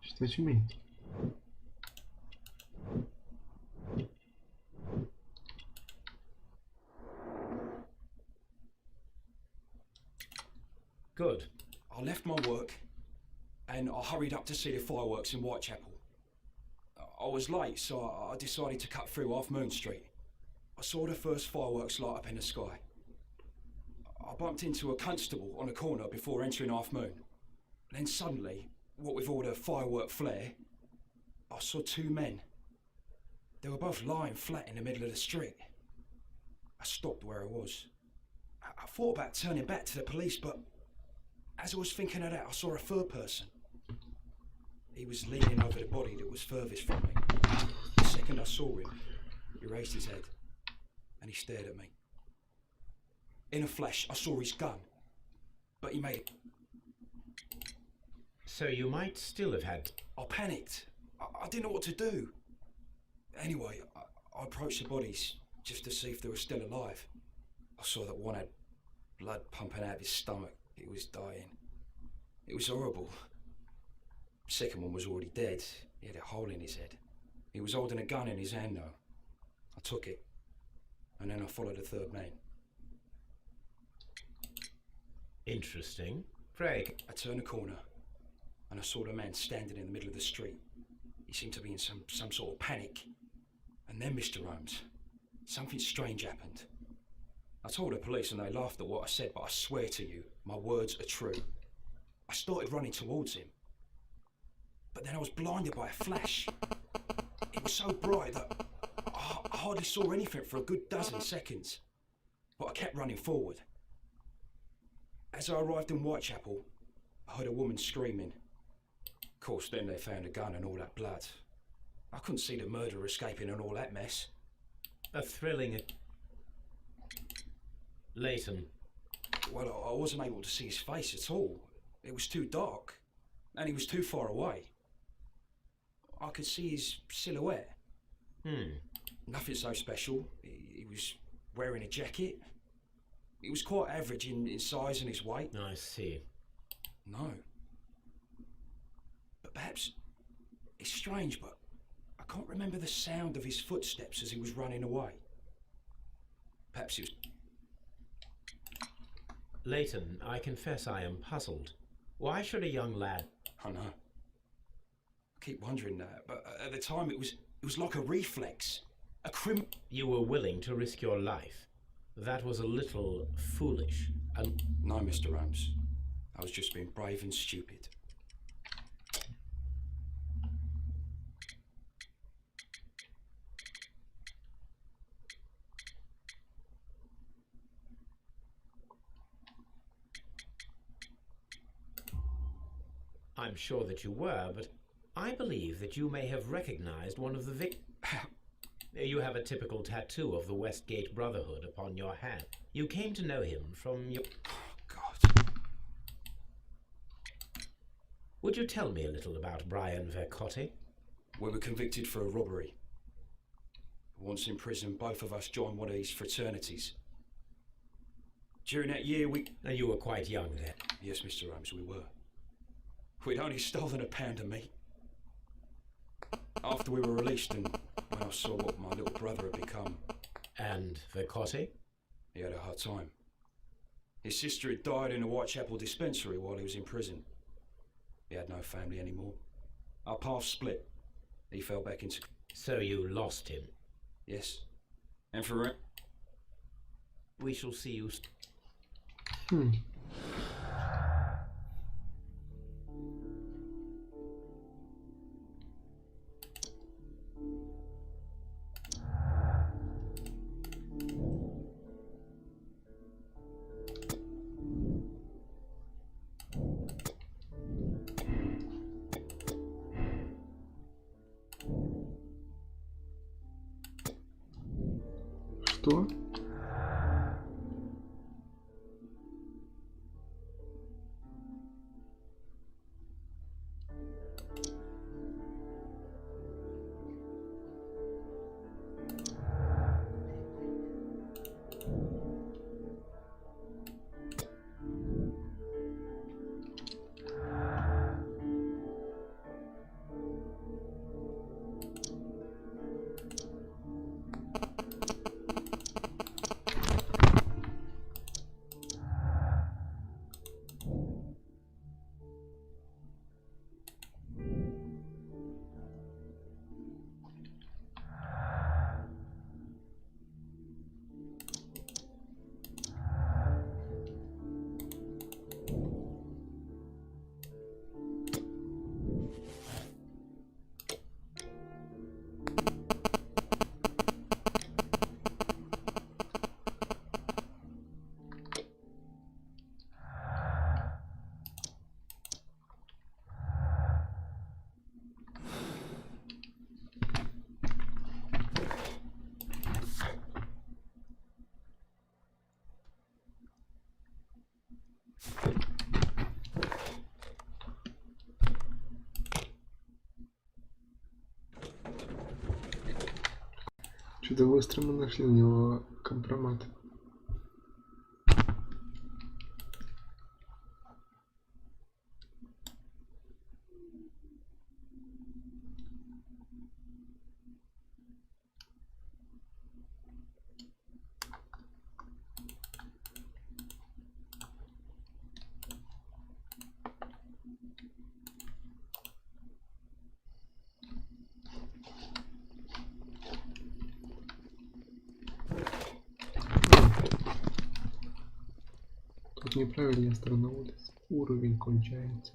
Что очуметь? Good. I left my work and I hurried up to see the fireworks in Whitechapel. I was late, so I decided to cut through Half Moon Street. I saw the first fireworks light up in the sky. I bumped into a constable on a corner before entering Half Moon. Then suddenly, what with all the firework flare, I saw two men. They were both lying flat in the middle of the street. I stopped where I was. I thought about turning back to the police, but as I was thinking of that, I saw a third person. He was leaning over the body that was furthest from me. The second I saw him, he raised his head and he stared at me. In a flash, I saw his gun, but he made it. So you might still have had... I panicked. I didn't know what to do. Anyway, I approached the bodies just to see if they were still alive. I saw that one had blood pumping out of his stomach. He was dying. It was horrible. The second one was already dead. He had a hole in his head. He was holding a gun in his hand now. I took it, and then I followed the third man. Interesting. Craig. I turned a corner, and I saw the man standing in the middle of the street. He seemed to be in some sort of panic. And then, Mr. Holmes, something strange happened. I told the police and they laughed at what I said, but I swear to you, my words are true. I started running towards him. But then I was blinded by a flash. It was so bright that I hardly saw anything for a good dozen seconds. But I kept running forward. As I arrived in Whitechapel, I heard a woman screaming. Of course, then they found a gun and all that blood. I couldn't see the murderer escaping and all that mess. A thrilling... Leighton. Well, I wasn't able to see his face at all. It was too dark, and he was too far away. I could see his silhouette. Nothing so special. He was wearing a jacket. He was quite average in size and his weight. I see. No. But perhaps it's strange, but I can't remember the sound of his footsteps as he was running away. Perhaps it was... Leighton, I confess I am puzzled. Why should a young lad... I know. I keep wondering that, but at the time it was like a reflex. A You were willing to risk your life. That was a little foolish. No, Mr. Holmes. I was just being brave and stupid. I'm sure that you were, but I believe that you may have recognized one of the You have a typical tattoo of the Westgate Brotherhood upon your hand. You came to know him from your... God. Would you tell me a little about Brian Vercotti? We were convicted for a robbery. Once in prison, both of us joined one of these fraternities. During that year, You were quite young then. Yes, Mr. Holmes, we were. We'd only stolen a pound of meat. After we were released and when I saw what my little brother had become... And Vercotti? He had a hard time. His sister had died in a Whitechapel dispensary while he was in prison. He had no family anymore. Our paths split. He fell back into... So you lost him? Yes. And for it... We shall see you... Что? Что-то быстро мы нашли у него компромат. Тут неправильная сторона улицы. Уровень кончается.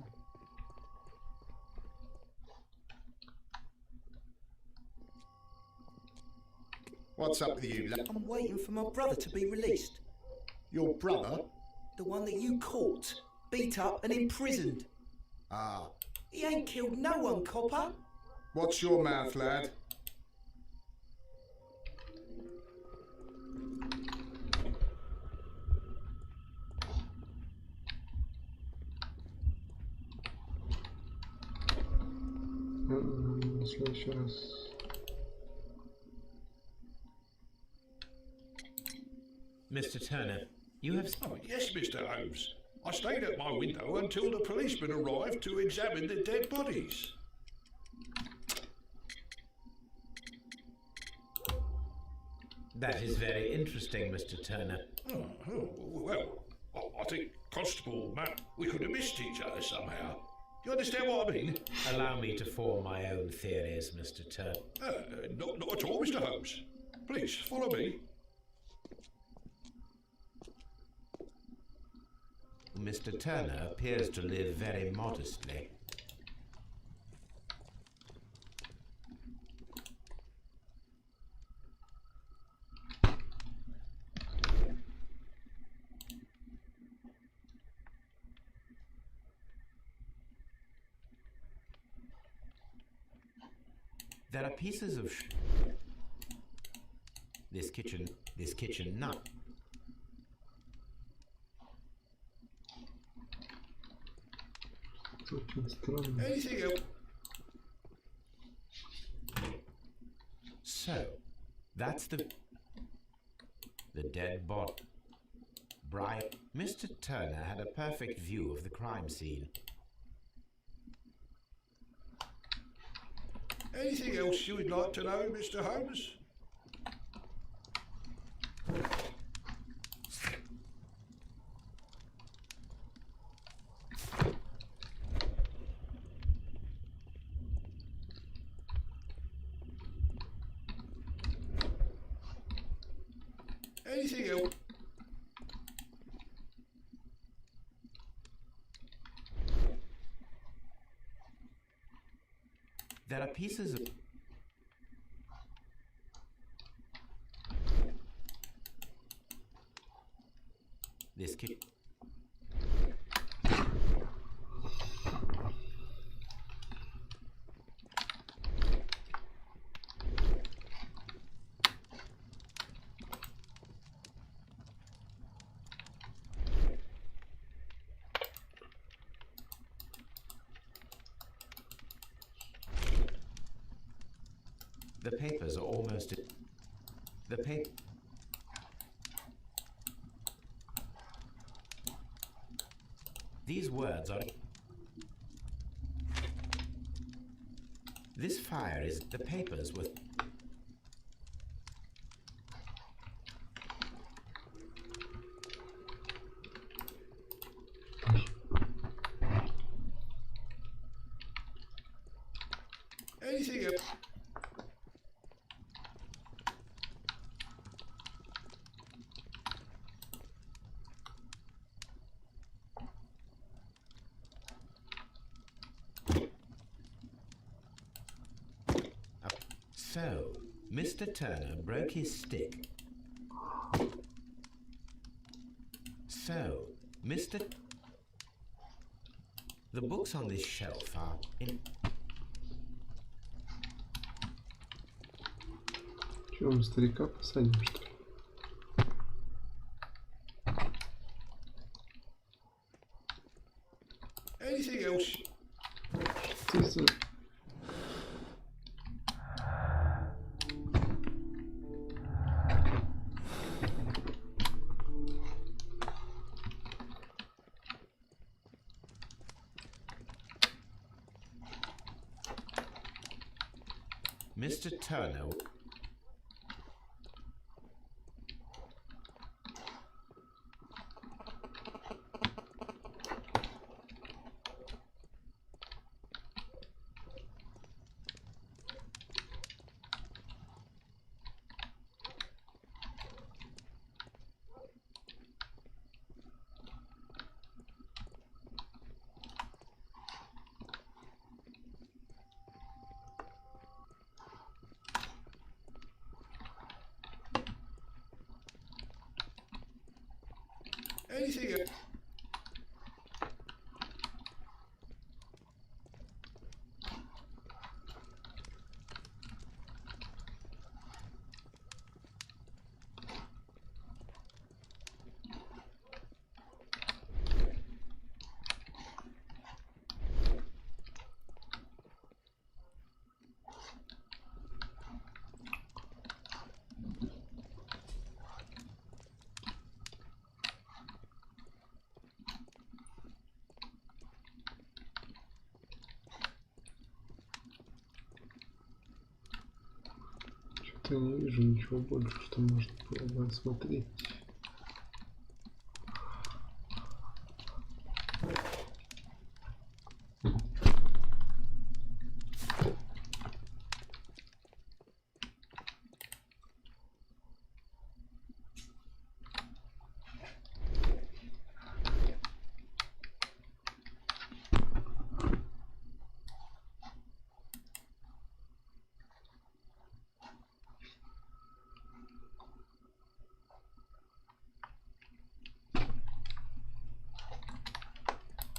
What's up with you, lad? I'm waiting for my brother to be released. Your brother? The one that you caught, beat up and imprisoned. Ah. He ain't killed no one, copper. Watch your mouth, lad. В следующий раз. Mr. Turner, you have... Oh, yes, Mr. Holmes. I stayed at my window until the policeman arrived to examine the dead bodies. That is very interesting, Mr. Turner. Well, I think Constable Matt, we could have missed each other somehow. You understand what I mean? Allow me to form my own theories, Mr. Turner. Not at all, Mr. Holmes. Please, follow me. Mr. Turner appears to live very modestly. There are pieces of this kitchen nut. Anything else? So, that's the dead body. Brian, Mr. Turner had a perfect view of the crime scene. Anything else you would like to know, Mr. Holmes? There are pieces of... This kid... The papers are almost... The paper... These words are... This fire is... The papers were... Anything else? So, Mr. Turner broke his stick. So, Mr. The books on this shelf are in... Чего, мы старика посадим, что ли? Anything else? Mr. Turner... Anything else? Я не вижу ничего больше, что можно было бы осмотреть.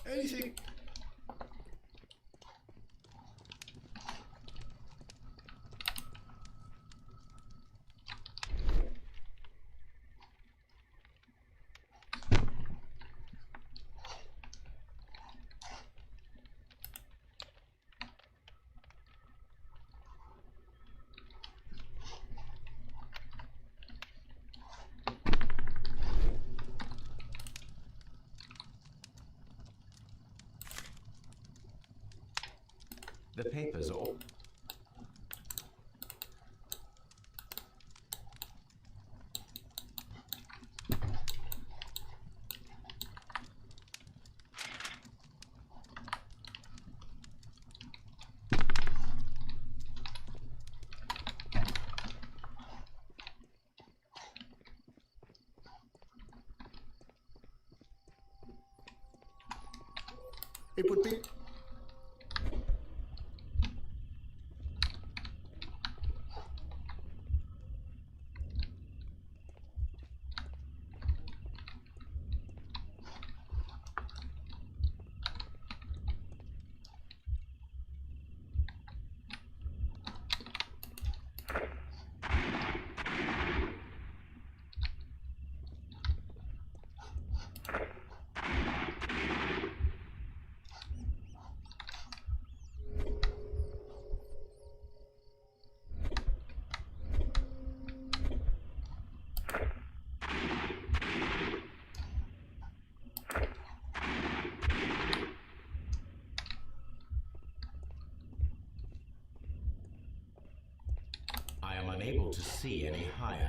Anything? The papers are all... It would be... able to see any higher.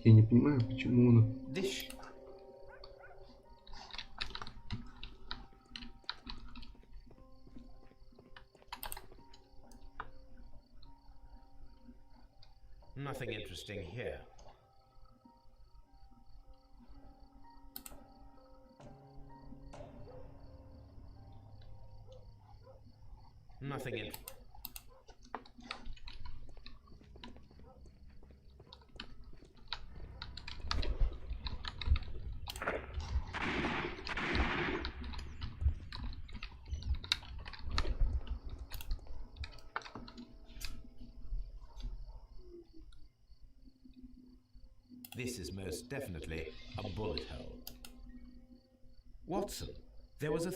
Я не понимаю, почему он... This Nothing interesting here. Nothing in. This is most definitely a bullet hole. Watson, there was a...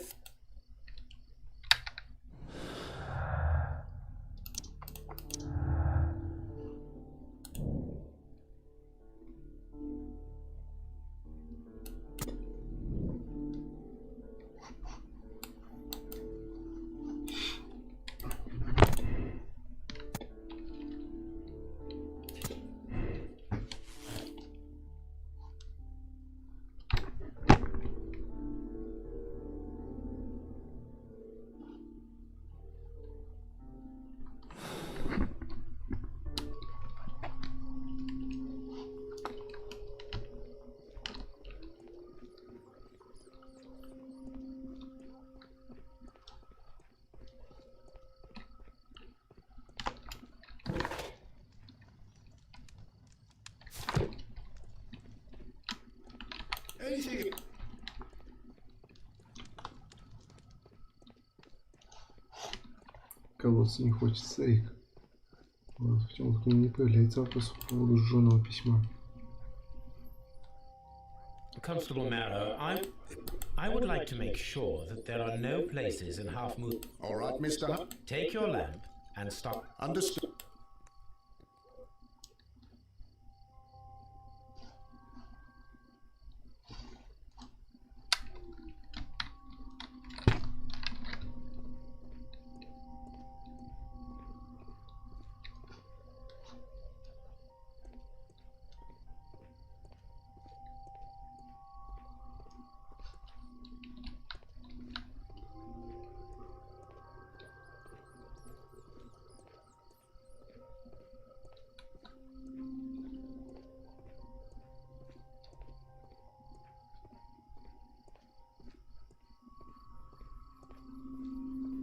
Anything... Колоться не хочется их. Вот, почему-то к ним не появляется вопрос по поводу сжёного письма. Constable Marrow, I would like to make sure that there are no places in Half Moon. All right, Mr. Hunt. Take your lamp and stop. Understood.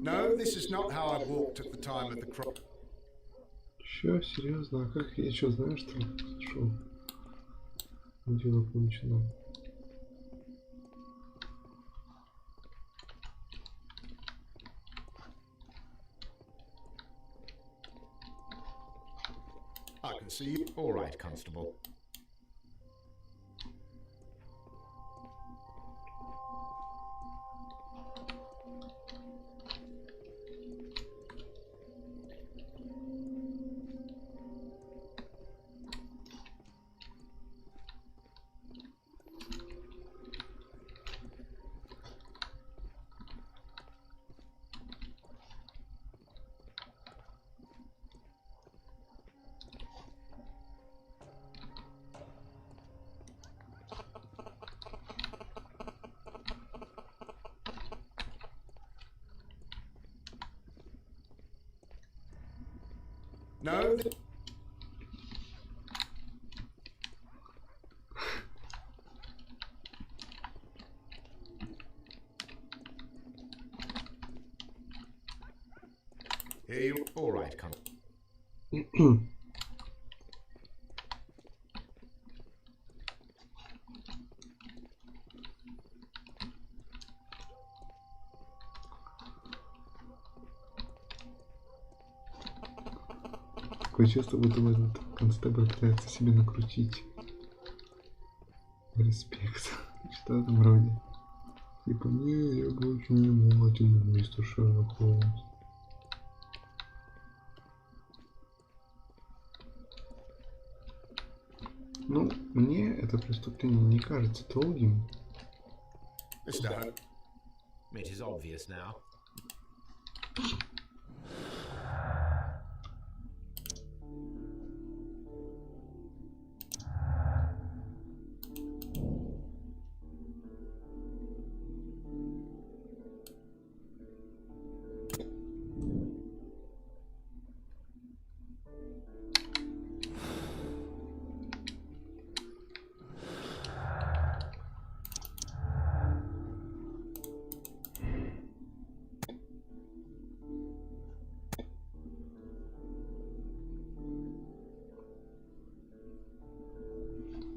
No, this is not how I walked at the time of the crop. Чё, серьезно? А как я что знаю, что ли? Шел. Дело кончено. I can see you. All right, Constable. No. Here you. All right, come. Такое чувство, будто бы этот констебль пытается себе накрутить респект. Что-то в этом роде. Типа, не, я больше не могу, мистер Шерлок Холмс. Ну, мне это преступление не кажется долгим. Mr. Holmes. It is obvious now.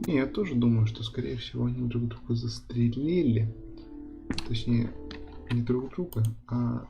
Не, я тоже думаю, что скорее всего они друг друга застрелили. Точнее, не друг друга, а...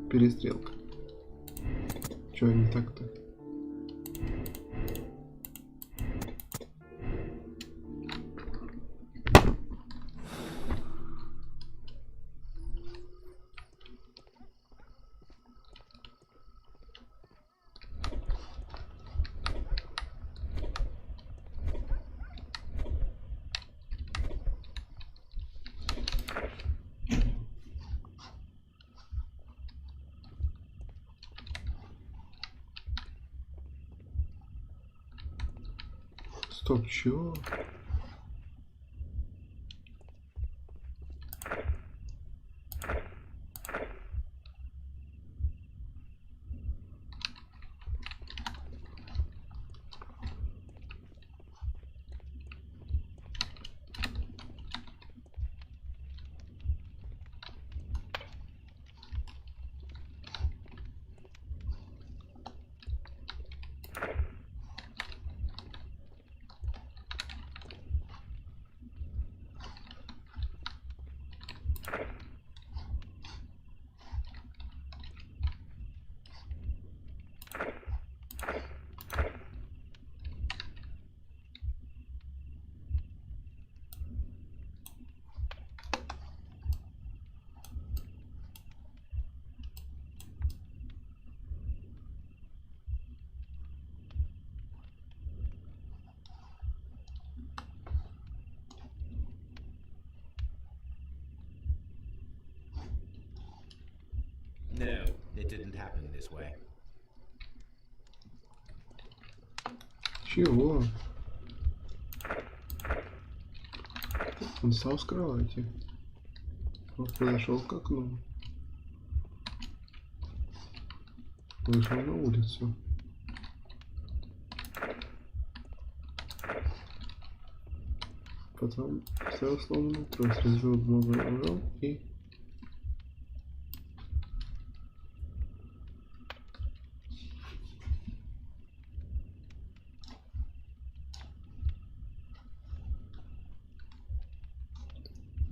Перестрелка. Чё не так-то? Стоп, чё? No, it didn't happen this way. Чего? Он встал с кровати. Он подошел к окну. Вышел на улицу. Потом сел сломанный трос, развел много ножом и...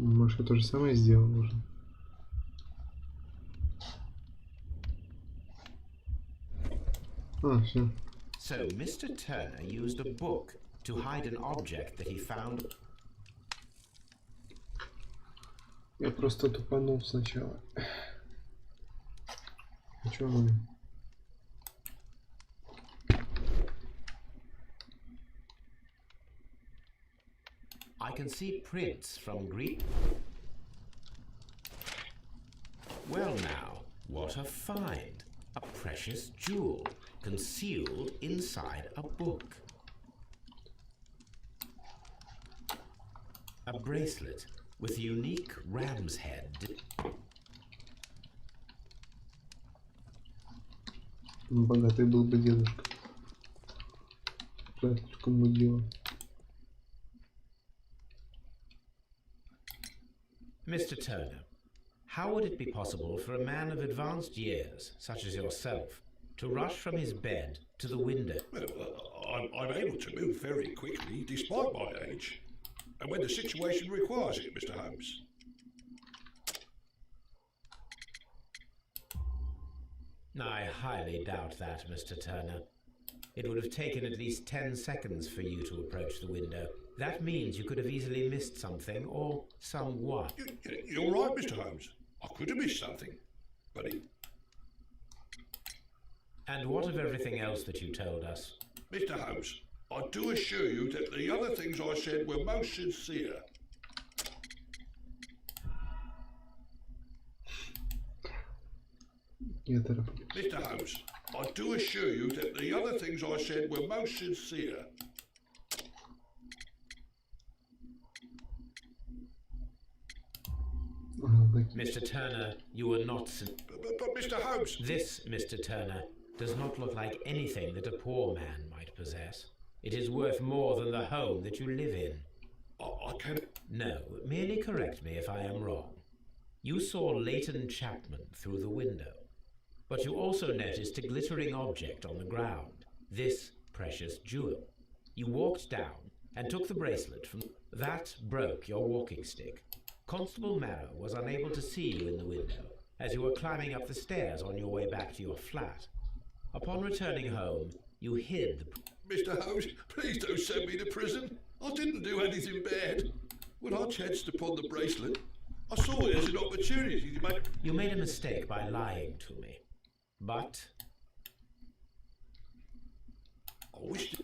Может, я то же самое сделал уже. А, все. So Mr. Turner used a book to hide an object that he found. Я просто тупанул сначала. А чё он? I can see prints from Greek. Well now, what a find! A precious jewel concealed inside a book. A bracelet with a unique ram's head. Богатый был бы дедушка. Только могила. Mr. Turner, how would it be possible for a man of advanced years, such as yourself, to rush from his bed to the window? Well, I'm able to move very quickly despite my age, and when the situation requires it, Mr. Holmes. I highly doubt that, Mr. Turner. It would have taken at least 10 seconds for you to approach the window. That means you could have easily missed something or someone. You're right, Mr. Holmes. I could have missed something, but it... And what of everything else that you told us? Mr. Holmes, I do assure you that the other things I said were most sincere. Mr. Holmes, I do assure you that the other things I said were most sincere. Mr. Turner, you are not... But Mr. Holmes... This, Mr. Turner, does not look like anything that a poor man might possess. It is worth more than the home that you live in. I can't... No, merely correct me if I am wrong. You saw Leighton Chapman through the window, but you also noticed a glittering object on the ground, this precious jewel. You walked down and took the bracelet from... That broke your walking stick. Constable Marrow was unable to see you in the window as you were climbing up the stairs on your way back to your flat. Upon returning home, you hid the... Mr. Holmes, please don't send me to prison. I didn't do anything bad. When I chanced upon the bracelet, I saw it as an opportunity to make... You made a mistake by lying to me, but... I wish to...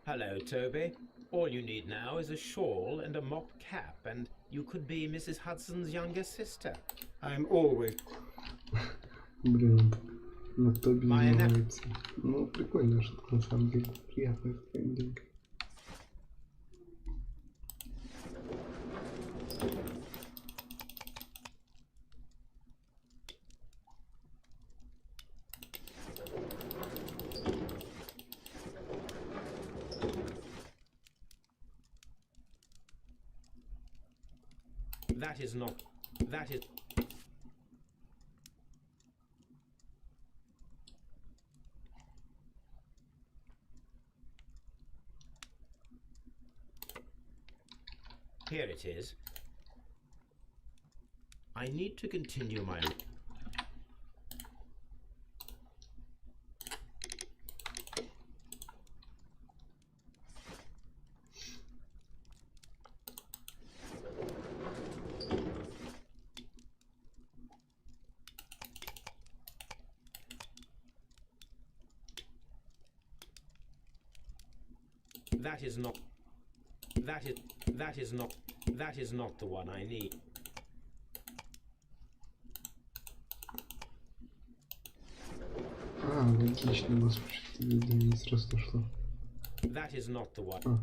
Hello, Toby. All you need now is a shawl and a mock cap, and you could be Mrs. Hudson's younger sister. I'm always... Блин, на Тоби не нравится. Ну, прикольная шутка, на самом деле. Приятная такая миленькая. That is not... That is... Here it is. I need to continue my... That is not... That is not the one I need. А, логично, господи, что не сразу дошло. That is not the one.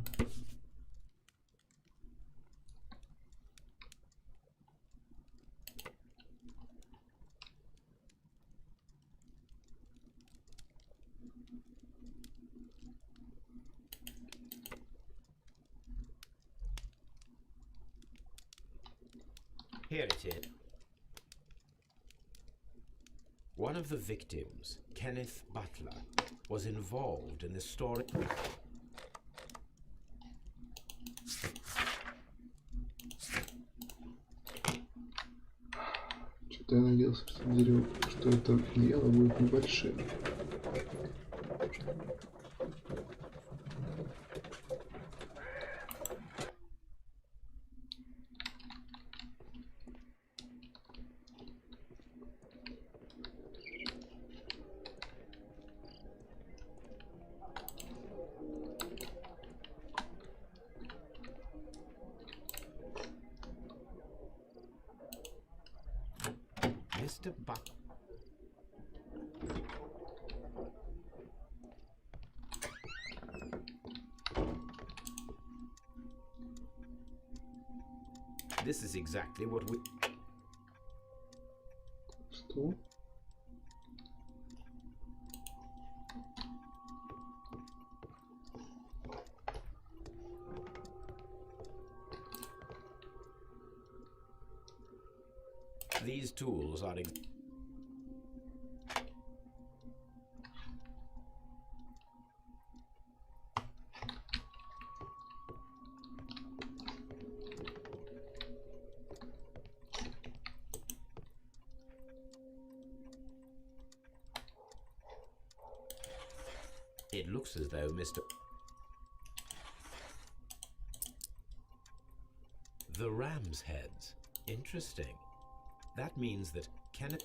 Here it is. One of the victims, Kenneth Butler, was involved in the story. Что-то я надеялся, что это дело будет небольшим. Mr. Buck. This is exactly what we... Что? These tools are... It looks as though Mr. The ram's heads. Interesting. That means that Kenneth...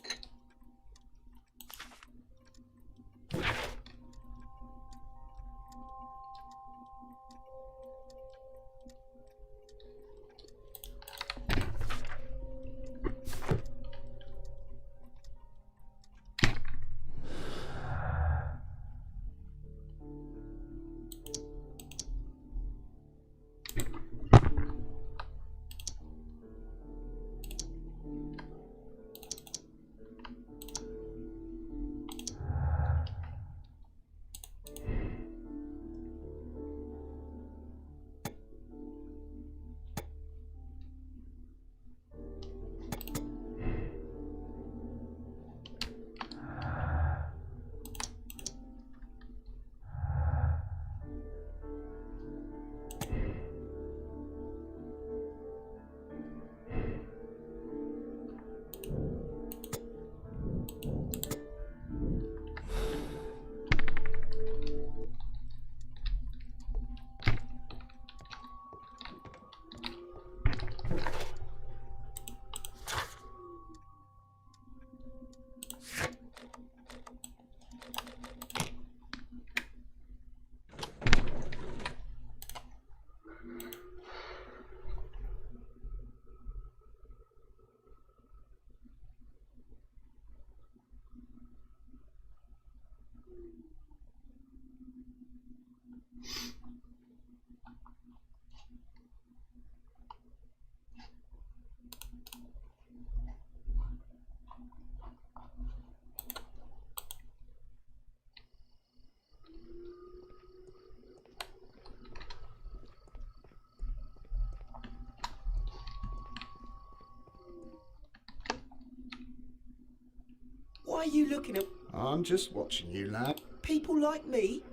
Why are you looking at I'm just watching you, lad. people like me?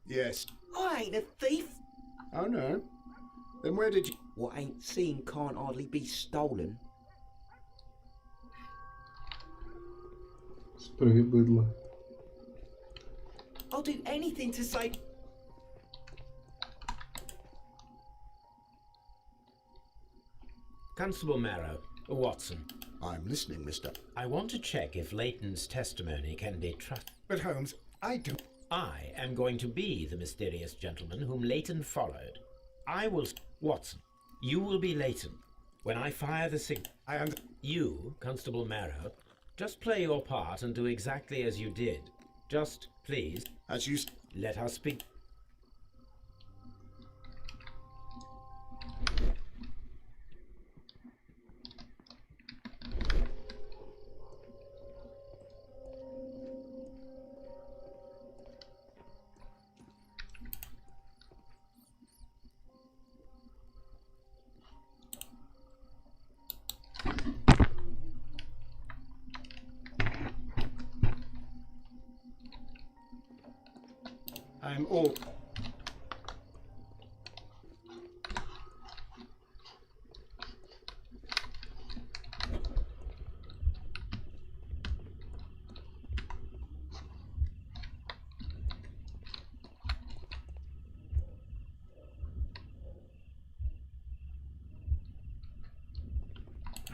Yes. I ain't a thief. Oh, no. Then where did you... What ain't seen can't hardly be stolen. Sprawi bydło. I'll do anything to save... Constable Marrow, Watson. I'm listening, mister. I want to check if Leighton's testimony can be trusted. But Holmes, I don't... I am going to be the mysterious gentleman whom Leighton followed. I will... Watson, you will be Leighton. When I fire the signal... You, Constable Marrow, just play your part and do exactly as you did. Just, please... As you... Let us speak... I'm all...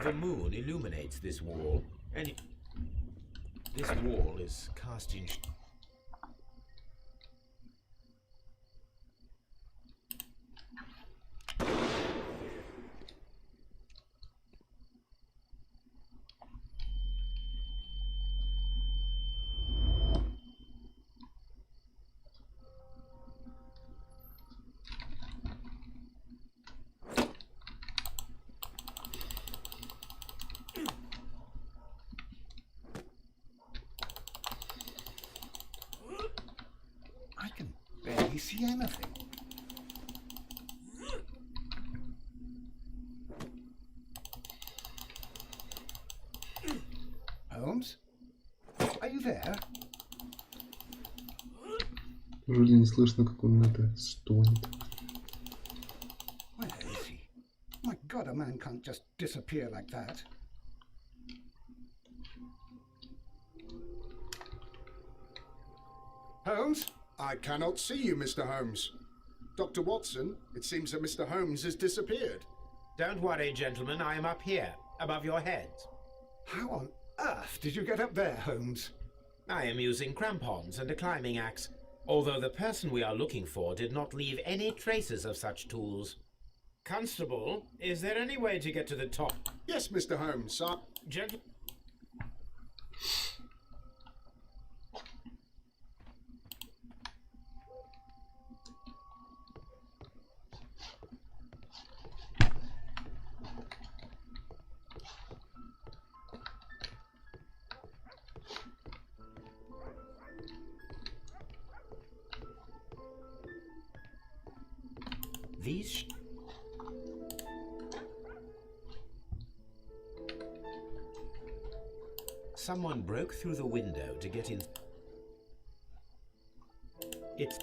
The moon illuminates this wall, and this wall is cast in... I can barely see anything. Holmes? Are you there? Вроде не слышно, как он это стонет. Where is he? My God, a man can't just disappear like that. Holmes? I cannot see you, Mr. Holmes. Dr. Watson, it seems that Mr. Holmes has disappeared. Don't worry, gentlemen, I am up here, above your heads. How on earth did you get up there, Holmes? I am using crampons and a climbing axe, although the person we are looking for did not leave any traces of such tools. Constable, is there any way to get to the top? Yes, Mr. Holmes. Gentle... These... Someone broke through the window to get in. It's...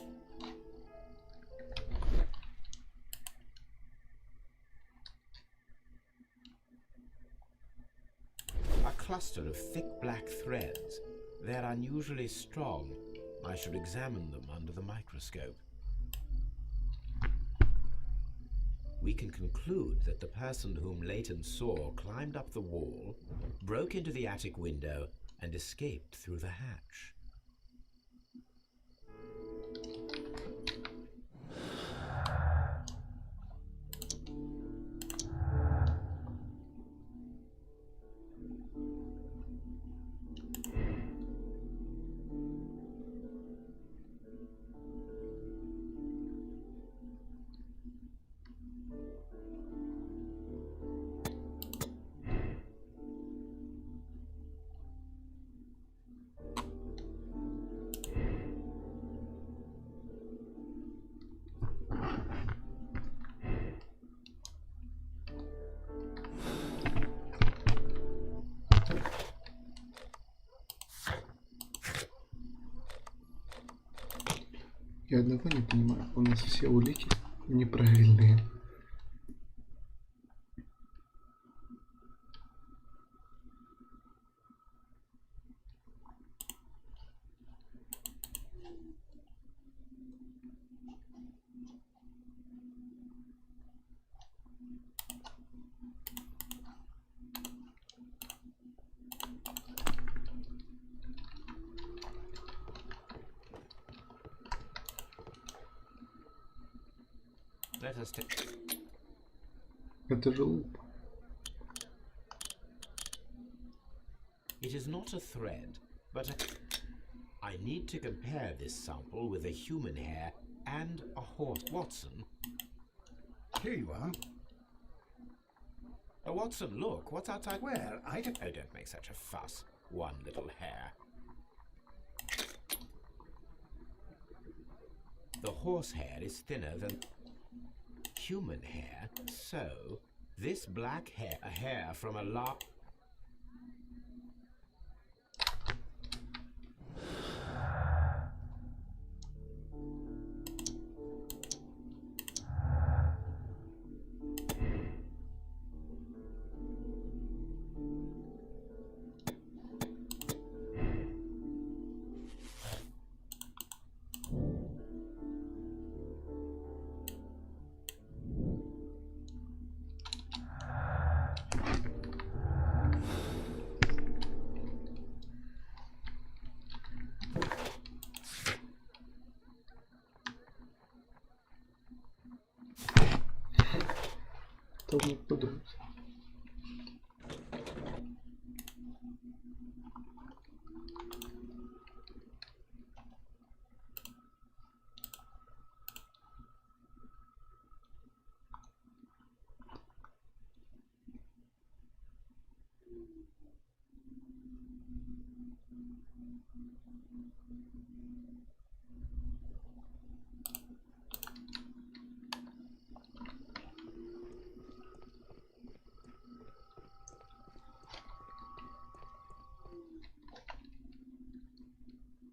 a cluster of thick black threads. They're unusually strong. I should examine them under the microscope. We can conclude that the person whom Leighton saw climbed up the wall, broke into the attic window, and escaped through the hatch. Я одного не понимаю, у нас все улики неправильные. Let us take... Это же луп. It is not a thread, but a... I need to compare this sample with a human hair and a horse. Watson? Here you are. Watson, look, what's outside? Where? I don't... Oh, don't make such a fuss. One little hair. The horse hair is thinner than human hair, so this black hair, a hair from a lark. Кто мог подумать?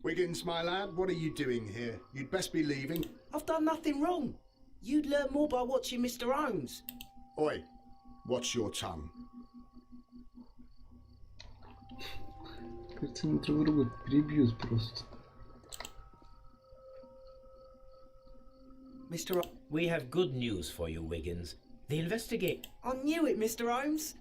Wiggins, my lad, what are you doing here? You'd best be leaving. I've done nothing wrong. You'd learn more by watching Mr. Holmes. Oi, watch your tongue. Кажется, они друг друга перебьют просто. Mr. We have good news for you, Wiggins. The investigate. I knew it, Mr. Holmes.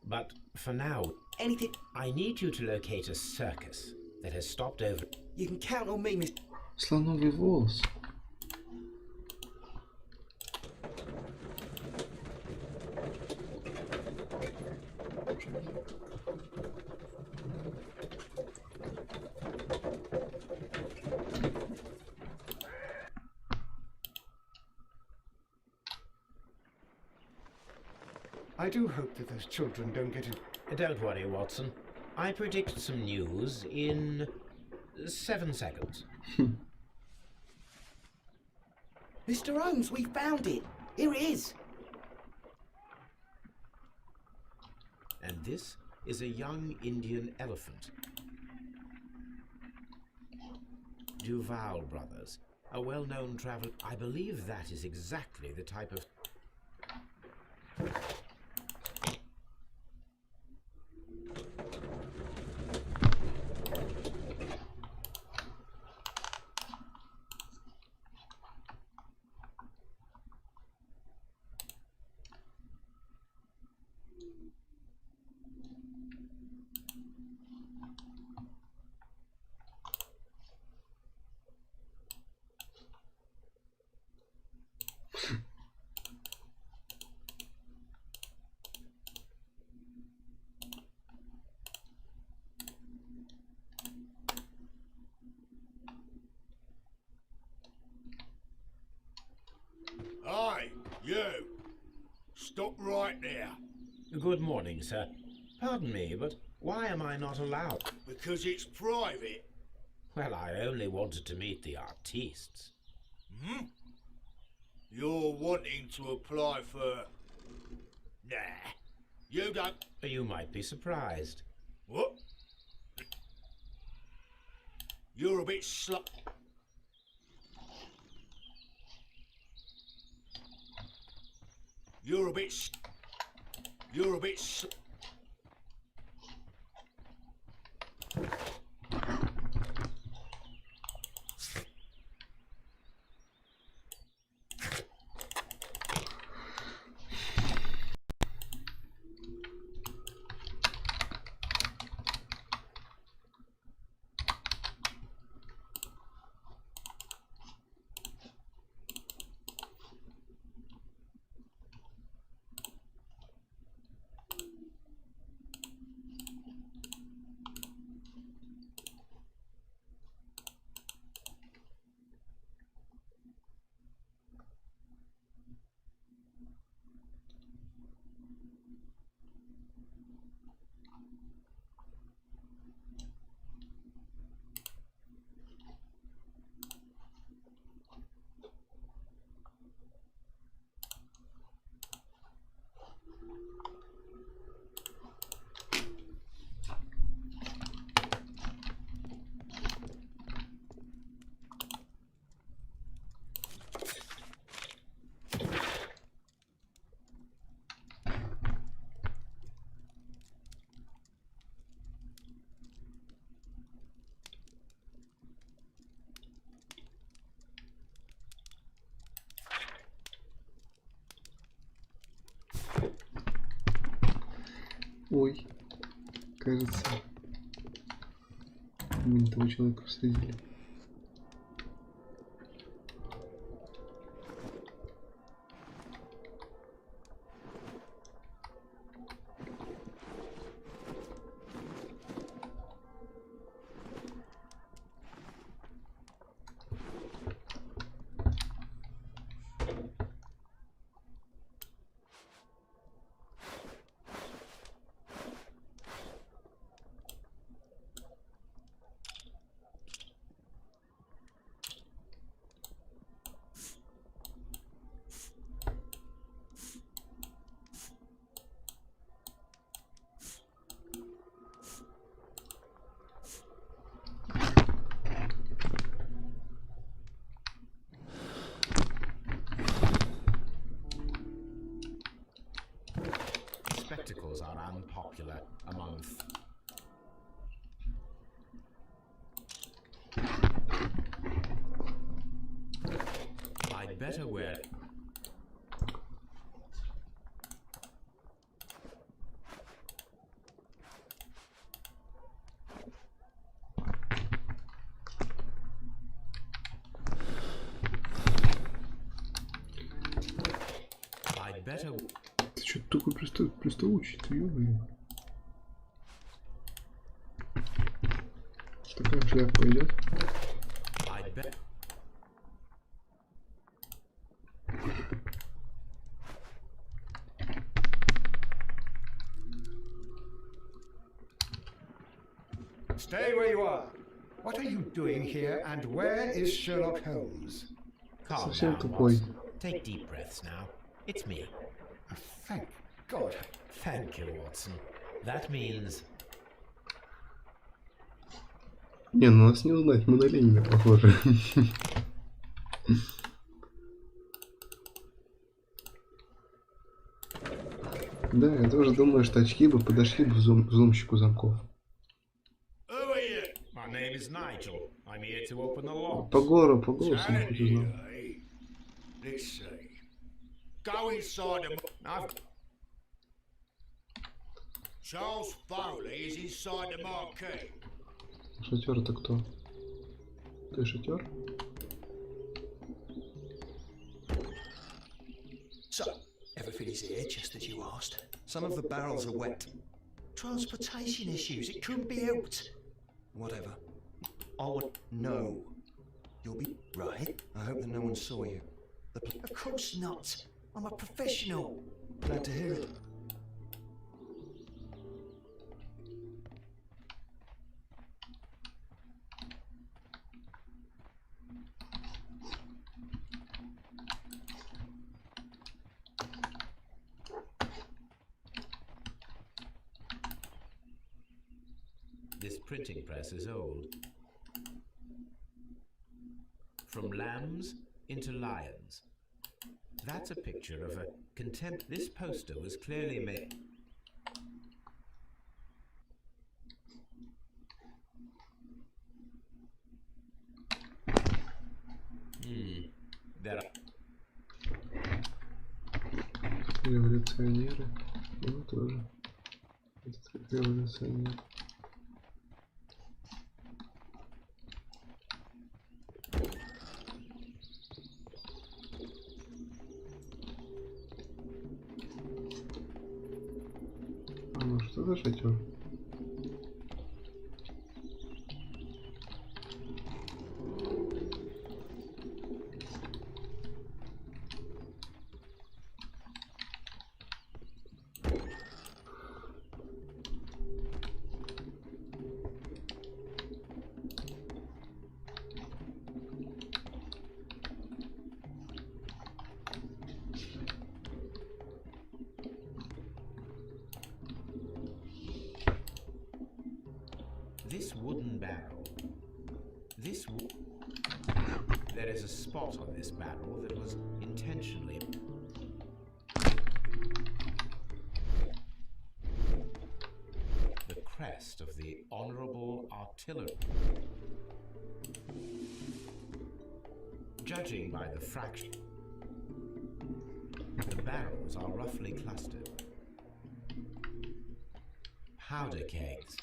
But for now, Anything. I need you to locate a circus that has stopped over. You can count on me, Mr. Слоновый волос. I do hope that those children don't get in. Don't worry, Watson. I predict some news in 7 seconds. Mr. Holmes, we found it. Here it is. And this is a young Indian elephant. Duval Brothers, a well-known traveler. I believe that is exactly the type of... Hey, you! Stop right there. Good morning, sir. Pardon me, but why am I not allowed? Because it's private. Well, I only wanted to meet the artistes. Hmm? You're wanting to apply for... Nah. You don't... You might be surprised. What? You're a bit slut... You're a bit... You're a bit... Ой, кажется, мы не того человека всадили. spectacles are unpopular among... I'd better wear... I'd better... Ты что такой приставучий, ты ё-моё. Такая шляпа идет. I'd better... Stay where you are. What are you doing here, and where is Sherlock Holmes? Calm Совсем down, тупой. Watson. Take deep breaths now. It's me. Thank God. Thank you, Watson. That means... Не, ну нас не узнать, мы на Ленина похожи. Да, я тоже думаю, что очки бы подошли бы взломщику замков. Who are you? My name is Nigel. I'm here to open the lock. По голосу не хоть узнал. Eh? Let's see. Go inside the... I've... Charles Foley is inside the marquee. Шатер это кто? Ты шатер? So, everything is here just as you asked. Some of the barrels are wet. Transportation issues, it couldn't be helped. Whatever. I would know. You'll be right. I hope that no one saw you. Of course not. I'm a professional. Glad to hear it. This printing press is old. From lambs into lions. That's a picture of a contempt. This poster was clearly made. There are... Революционеры. Ну тоже. Это как революционер. А ну что за шатер? This wooden barrel. There is a spot on this barrel that was intentionally... The crest of the Honourable Artillery. Judging by the fraction, the barrels are roughly clustered. Powder kegs,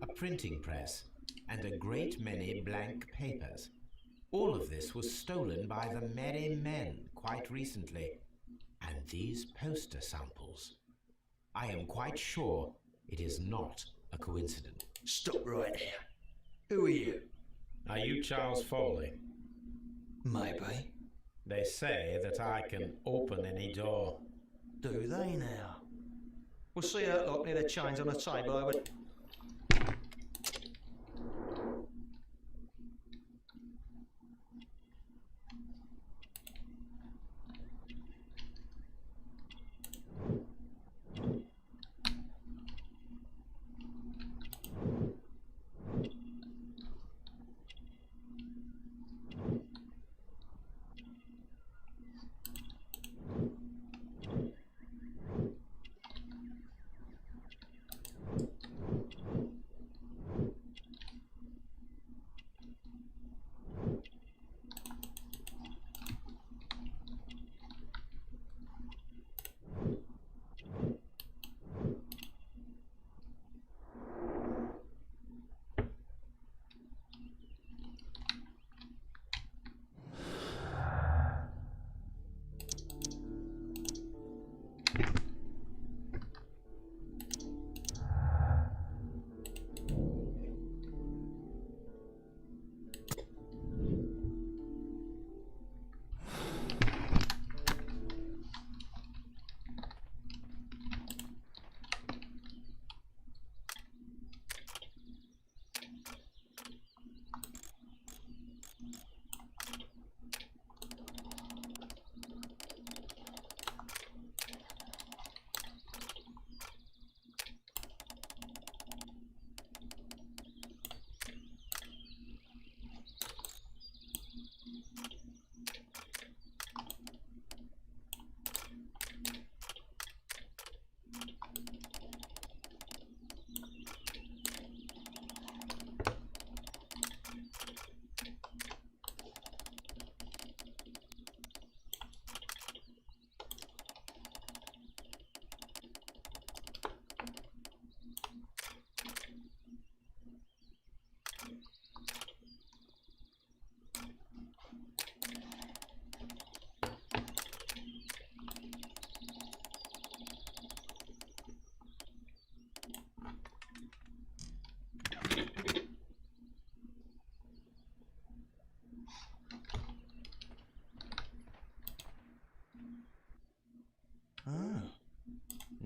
a printing press, and a great many blank papers. All of this was stolen by the merry men quite recently. And these poster samples. I am quite sure it is not a coincidence. Stop right there. Who are you? Are you Charles Foley? Maybe. They say that I can open any door. Do they now? We'll see that lot near the chains on the table over...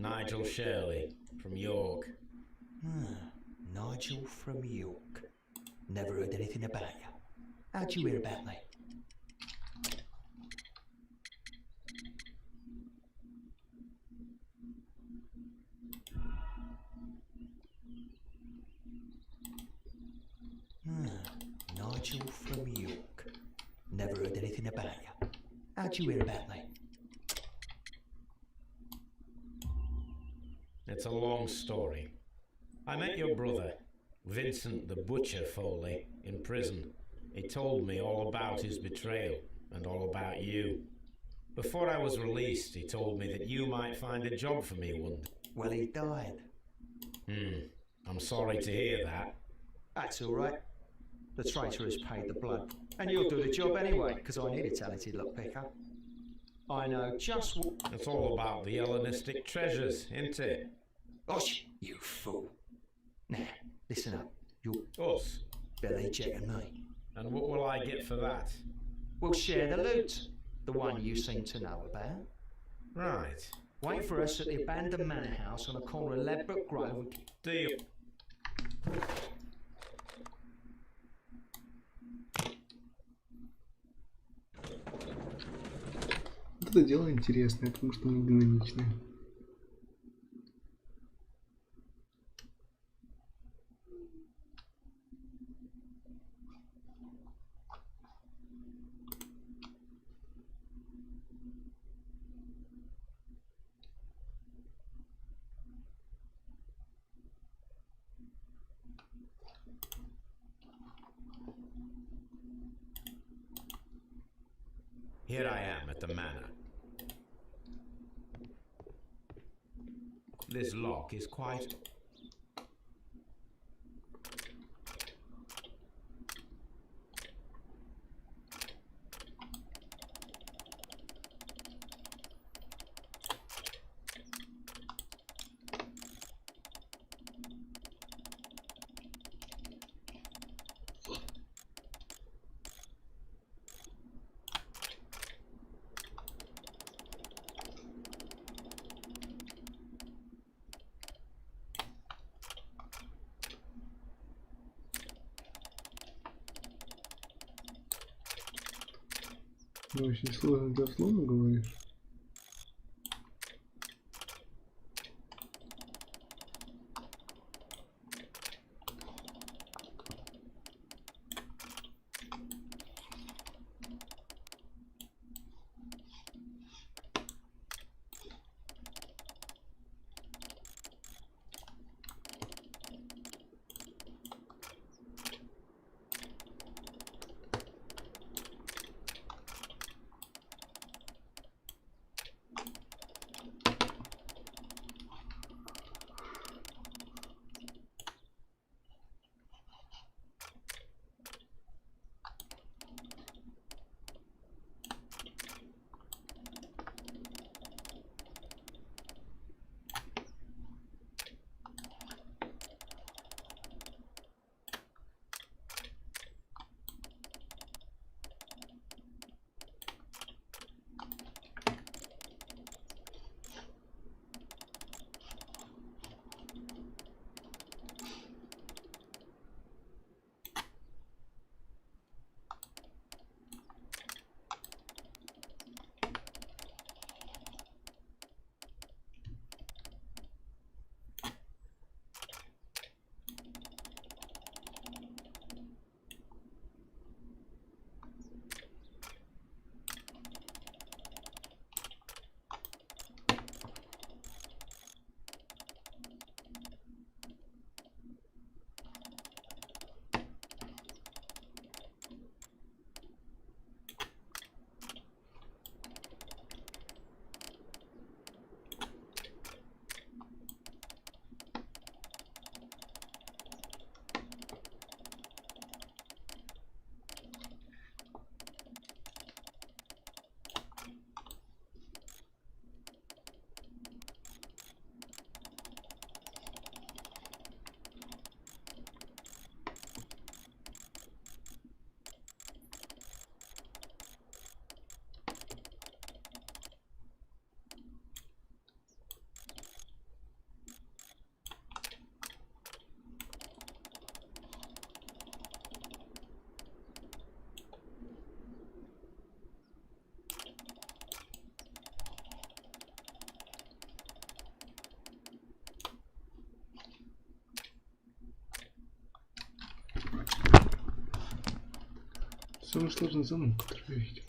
Nigel Shirley, from York. Nigel from York. Never heard anything about you. How'd you hear about me? Nigel from York. Never heard anything about you. How'd you hear about me? It's a long story. I met your brother, Vincent the Butcher Foley, in prison. He told me all about his betrayal and all about you. Before I was released, he told me that you might find a job for me one day. Well, he died. I'm sorry to hear that. That's all right. The traitor has paid the blood. And you'll do the job anyway, because I need a talented lockpicker. I know just what... It's all about the Hellenistic treasures, isn't it? Osh, you fool. Now, listen up. You'll... Us? Billy, Jet and me. And what will I get for that? We'll share the loot. The one you seem to know about. Right. Wait for us at the abandoned manor house on the corner of Ladbroke Grove and... Deal. Вот это дело интересное, потому что мы динамичные. Here I am at the manor. This lock is quite... Ну, очень сложно дословно говоришь. Самый сложный замок, который я видел.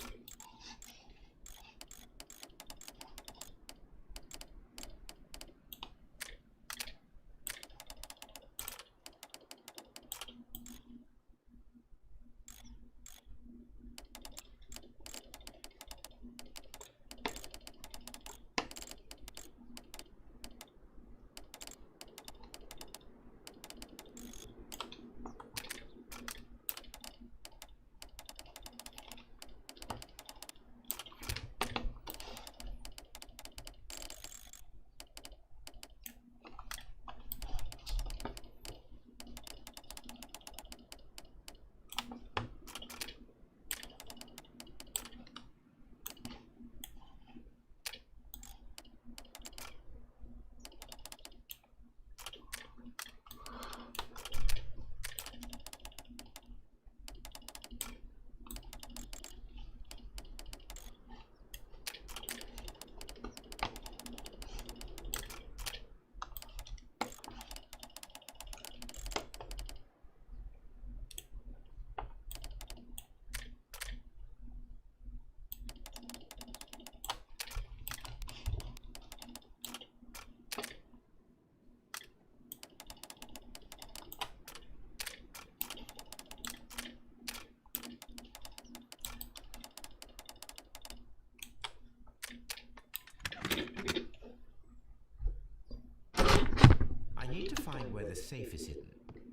I need to find where the safe is hidden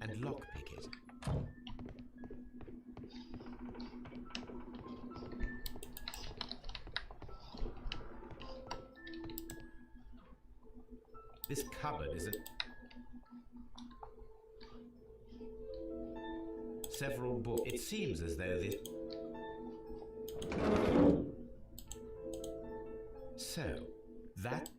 and lockpick it. This cupboard isn't... Several books. It seems as though this... So, that...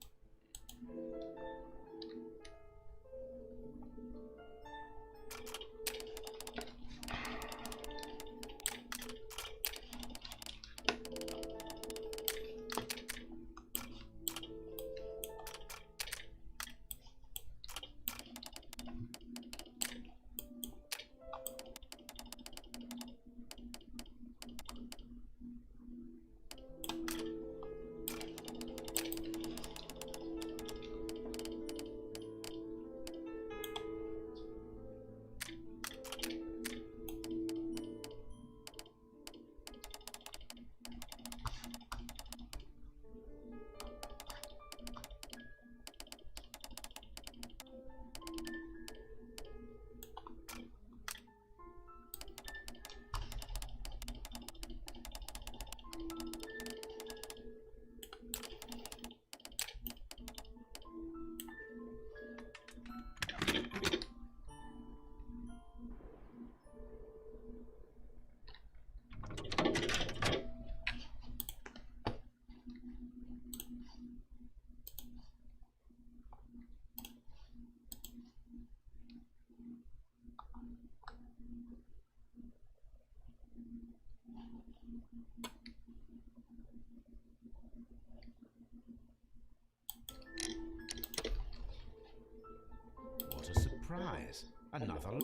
What a surprise. Another...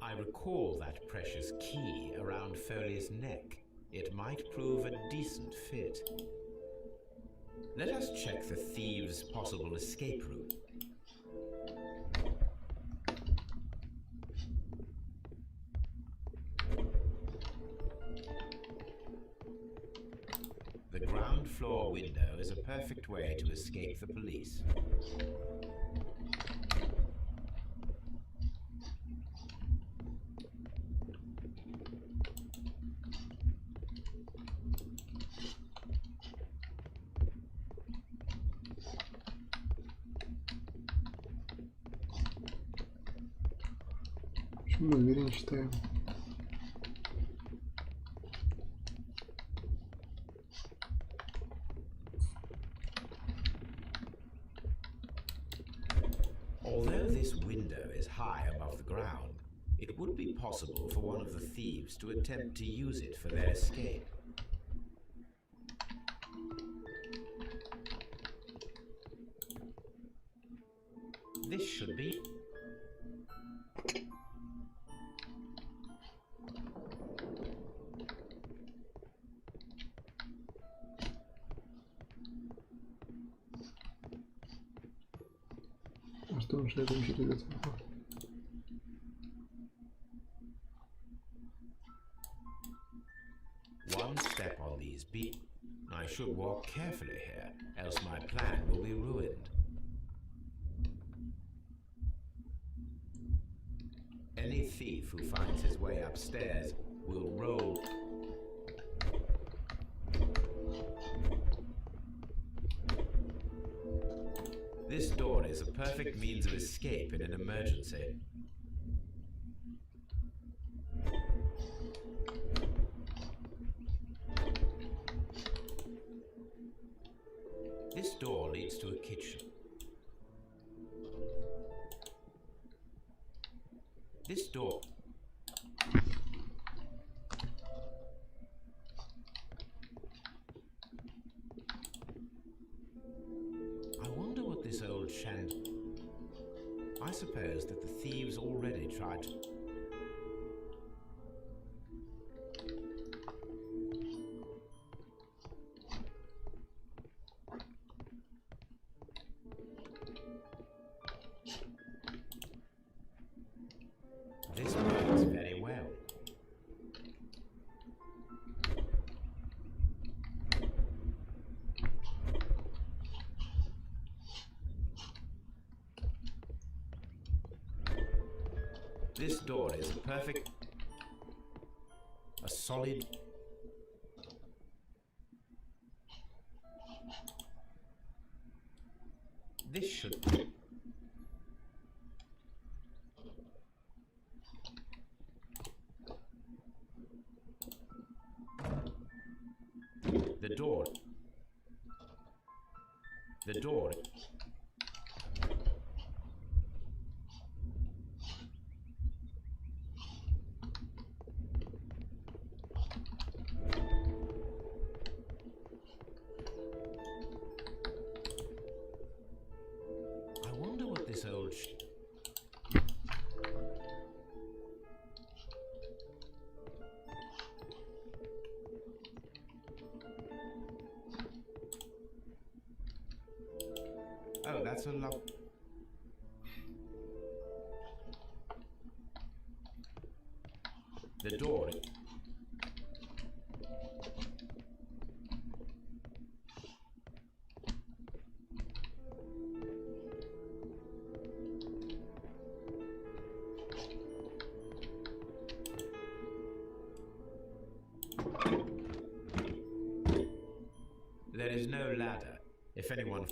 I recall that precious key around Foley's neck. It might prove a decent fit. Let us check the thieves' possible escape route. The ground floor window is a perfect way to escape the police. Почему мы уверен читаем? Although this window is high above the ground, it would be possible for one of the thieves to attempt to use it for their escape. This should be... Может, он уже это через это. One step on these beat. I should walk carefully here, else my plan will be ruined. Any thief who finds his way upstairs will roll. This door is a perfect means of escape in an emergency. This door leads to a kitchen. This door. I wonder what this old I suppose that the thieves already tried to... This works very well. This door is perfect. A solid... This should... The door. The door. I wonder what this old Oh, that's a lot. The door. There is no ladder. If anyone...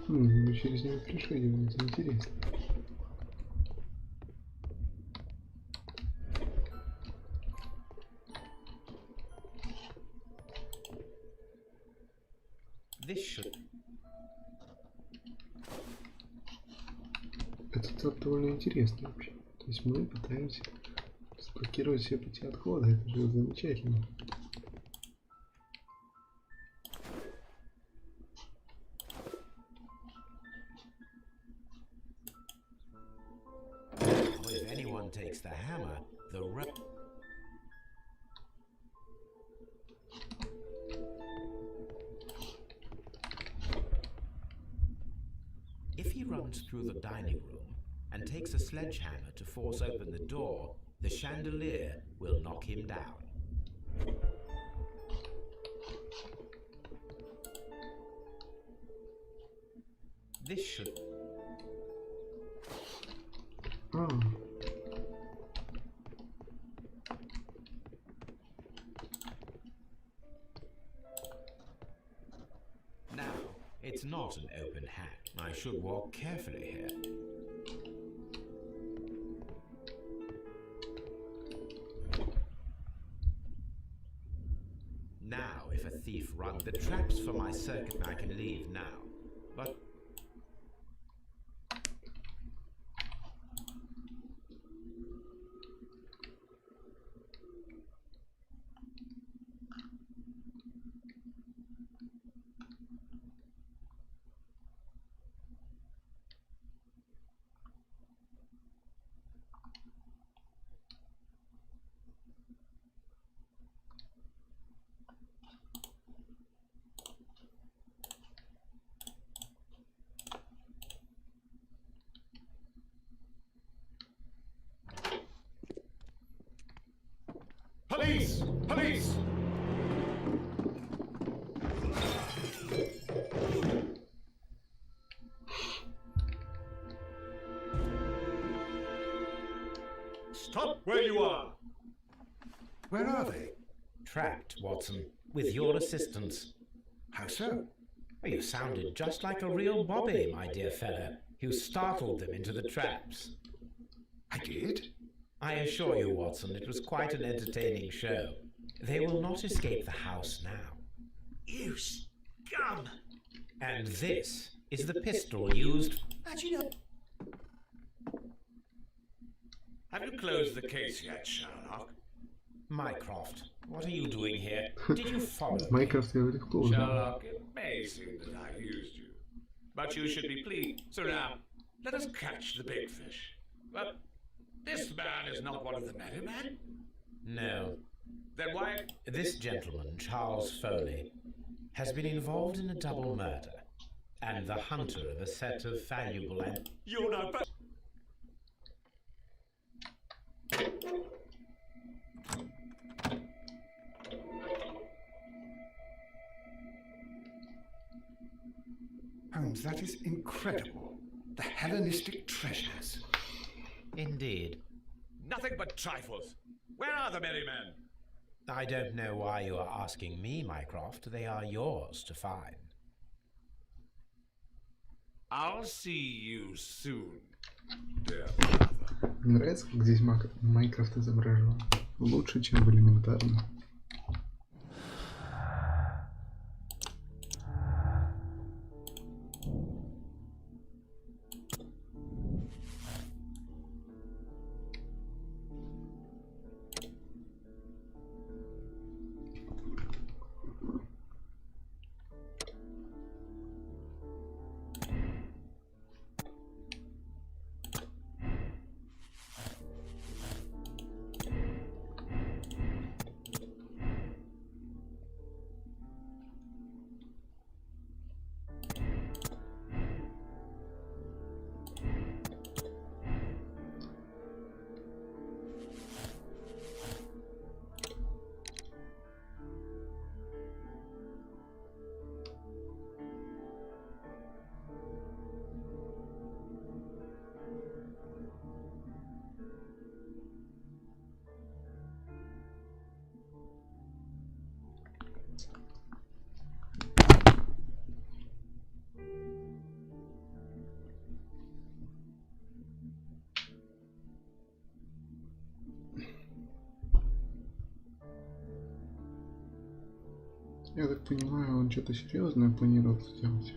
Мы через него пришли, это интересно. This should... Это довольно интересно вообще. То есть мы пытаемся сблокировать все пути отхода. Это же замечательно. If anyone takes the hammer, the If he runs through the dining room and takes a sledgehammer to force open the door, the chandelier will knock him down. This should... Now, it's not an open hatch. I should walk carefully here. Now, if a thief runs the traps for my circuit, I can leave now. But... Police! Police! Stop where you are! Where are they? Trapped, Watson, with your assistance. How so? You sounded just like a real Bobby, my dear fellow. You startled them into the traps. I did? I assure you, Watson, it was quite an entertaining show. They will not escape the house now. You scum! And this is the pistol used... How'd you know? Have you closed the case yet, Sherlock? Mycroft, what are you doing here? Did you follow me? Майнкрафт я легко узнал. Sherlock, it may seem that I used you, but you should be pleased. So now, let us catch the big fish. But this man is not one of the merry men. No. Then why? This gentleman, Charles Foley, has been involved in a double murder, and the hunter of a set of valuable and... You know better. Holmes, that is incredible. The Hellenistic treasures. Indeed. Nothing but trifles. Where are the merry men? I don't know why you are asking me, Mycroft. They are yours to find. I'll see you soon, dear brother. Мне нравится, как здесь Майнкрафт изображен. Лучше, чем в элементарном. Я так понимаю, он что-то серьезное планировал сделать.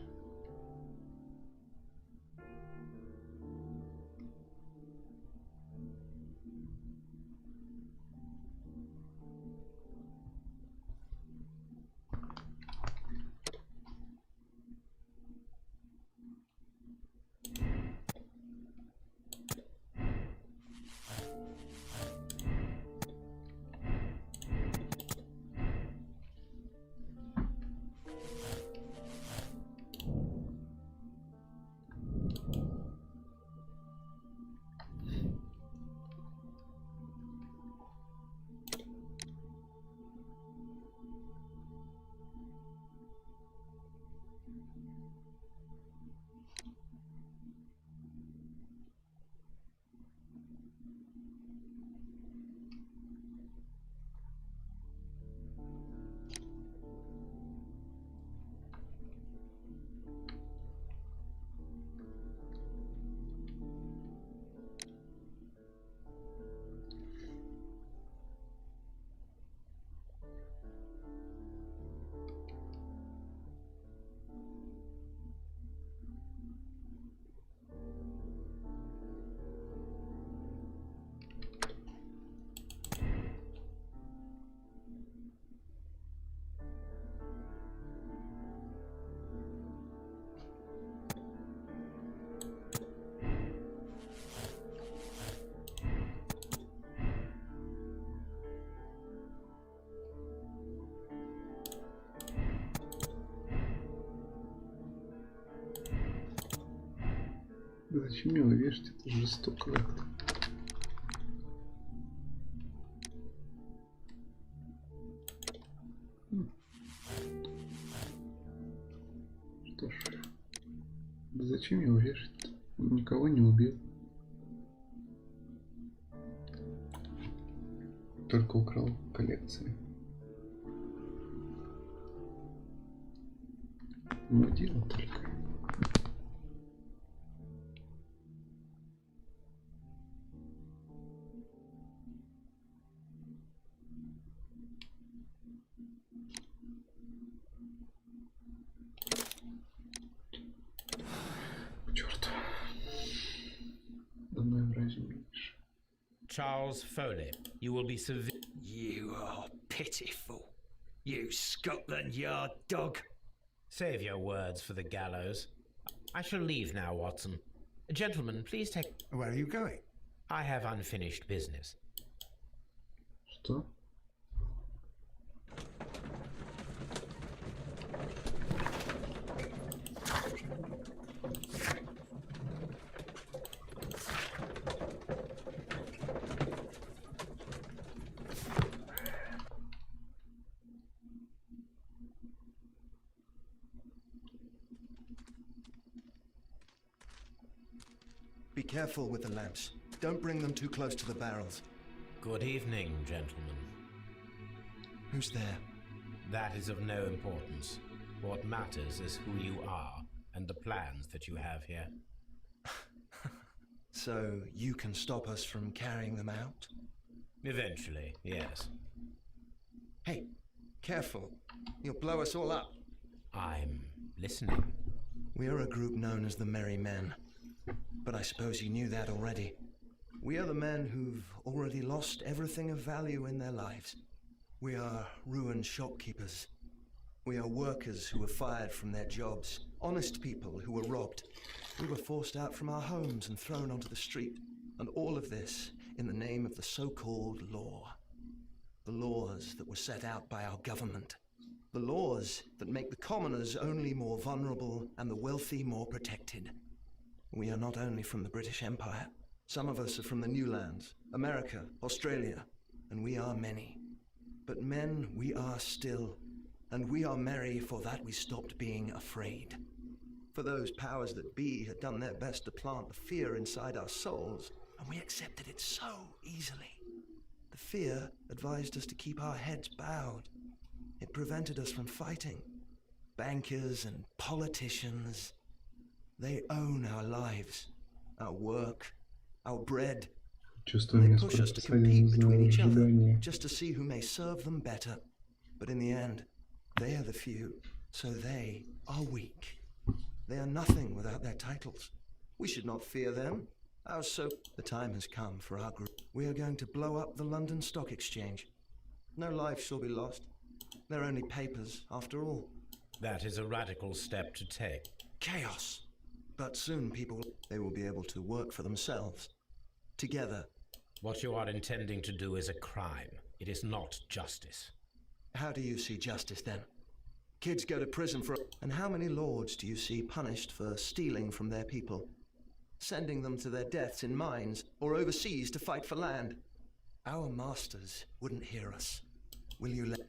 Зачем его вешать? Это жестоко как-то. Зачем его вешать? Он никого не убил. Только украл коллекции. Мудила только. Черт. Давно разве меньше. Charles Foley, you will be severe. You are pitiful. You Scotland Yard dog. Save your words for the gallows. I shall leave now, Watson. Gentlemen, please take... Where are you going? I have unfinished business. Что? Be careful with the lamps. Don't bring them too close to the barrels. Good evening, gentlemen. Who's there? That is of no importance. What matters is who you are and the plans that you have here. So you can stop us from carrying them out? Eventually, yes. Hey, careful. You'll blow us all up. I'm listening. We are a group known as the Merry Men. But I suppose you knew that already. We are the men who've already lost everything of value in their lives. We are ruined shopkeepers. We are workers who were fired from their jobs. Honest people who were robbed. We were forced out from our homes and thrown onto the street. And all of this in the name of the so-called law. The laws that were set out by our government. The laws that make the commoners only more vulnerable and the wealthy more protected. We are not only from the British Empire. Some of us are from the New Lands, America, Australia, and we are many. But men we are still, and we are merry for that we stopped being afraid. For those powers that be had done their best to plant the fear inside our souls, and we accepted it so easily. The fear advised us to keep our heads bowed. It prevented us from fighting. Bankers and politicians, they own our lives, our work, our bread. They push us to compete between each other, just to see who may serve them better. But in the end, they are the few, so they are weak. They are nothing without their titles. We should not fear them. The time has come for our group. We are going to blow up the London Stock Exchange. No life shall be lost. They're only papers, after all. That is a radical step to take. Chaos. But soon they will be able to work for themselves. Together. What you are intending to do is a crime. It is not justice. How do you see justice then? Kids go to prison for... And how many lords do you see punished for stealing from their people? Sending them to their deaths in mines or overseas to fight for land? Our masters wouldn't hear us. Will you let...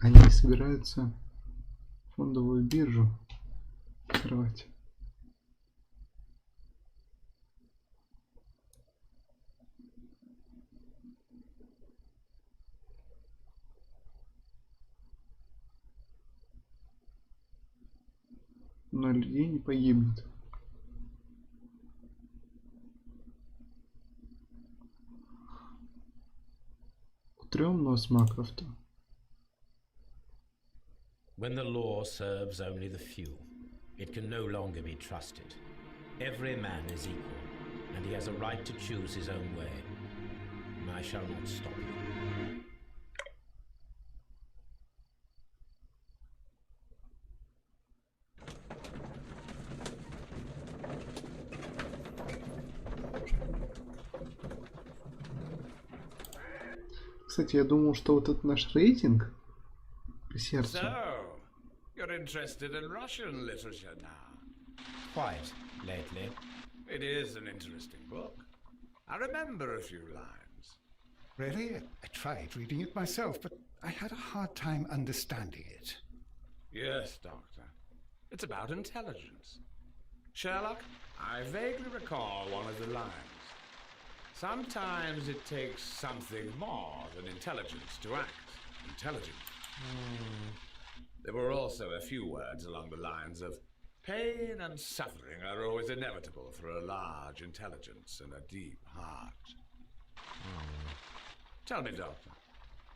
Они собираются фондовую биржу открывать. Но людей не погибнет. Утрем нос Макрофта. When the law serves only the few, it can no longer be trusted. Every man is equal, and he has a right to choose his own way. I shall not stop you. Кстати, я думал, что вот этот наш рейтинг по сердцу. So, you're interested in Russian literature now? Quite lately. It is an interesting book. I remember a few lines. Really? I tried reading it myself, but I had a hard time understanding it. Yes, Doctor. It's about intelligence. Sherlock, I vaguely recall one of the lines. Sometimes it takes something more than intelligence to act. Intelligent. There were also a few words along the lines of pain and suffering are always inevitable for a large intelligence and a deep heart. Tell me, Doctor,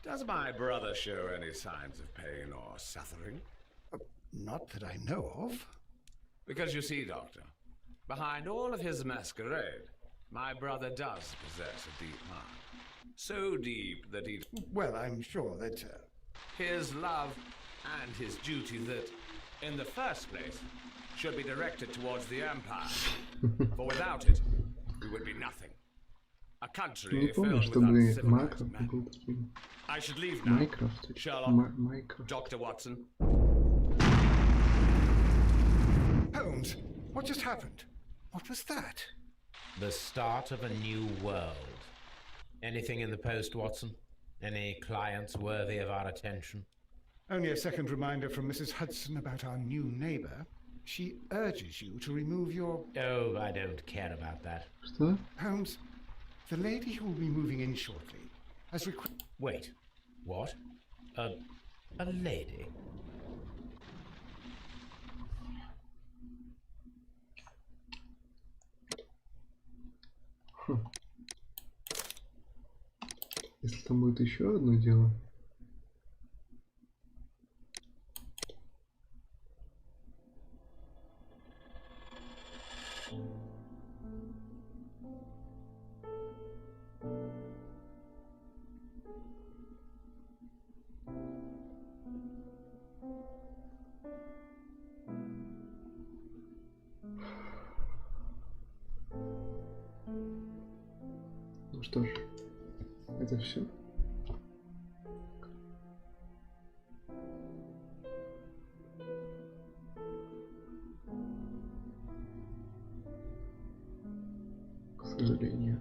does my brother show any signs of pain or suffering? Not that I know of. Because you see, Doctor, behind all of his masquerade, my brother does possess a deep heart. So deep that he... Well, I'm sure that... His love and his duty that, in the first place, should be directed towards the Empire. For without it, we would be nothing. A country Не помню, filled with чтобы uncivilized Майкрофт men. был таким. I should leave now. Майкрофт. Sherlock, Майкрофт. Dr. Watson. Holmes, what just happened? What was that? The start of a new world. Anything in the post, Watson? Any clients worthy of our attention? Only a second reminder from Mrs. Hudson about our new neighbour. She urges you to remove your... Oh, I don't care about that. Что? Holmes, the lady who will be moving in shortly has requested... Wait, what? A lady? Если там будет еще одно дело. Ну что ж, это все. К сожалению.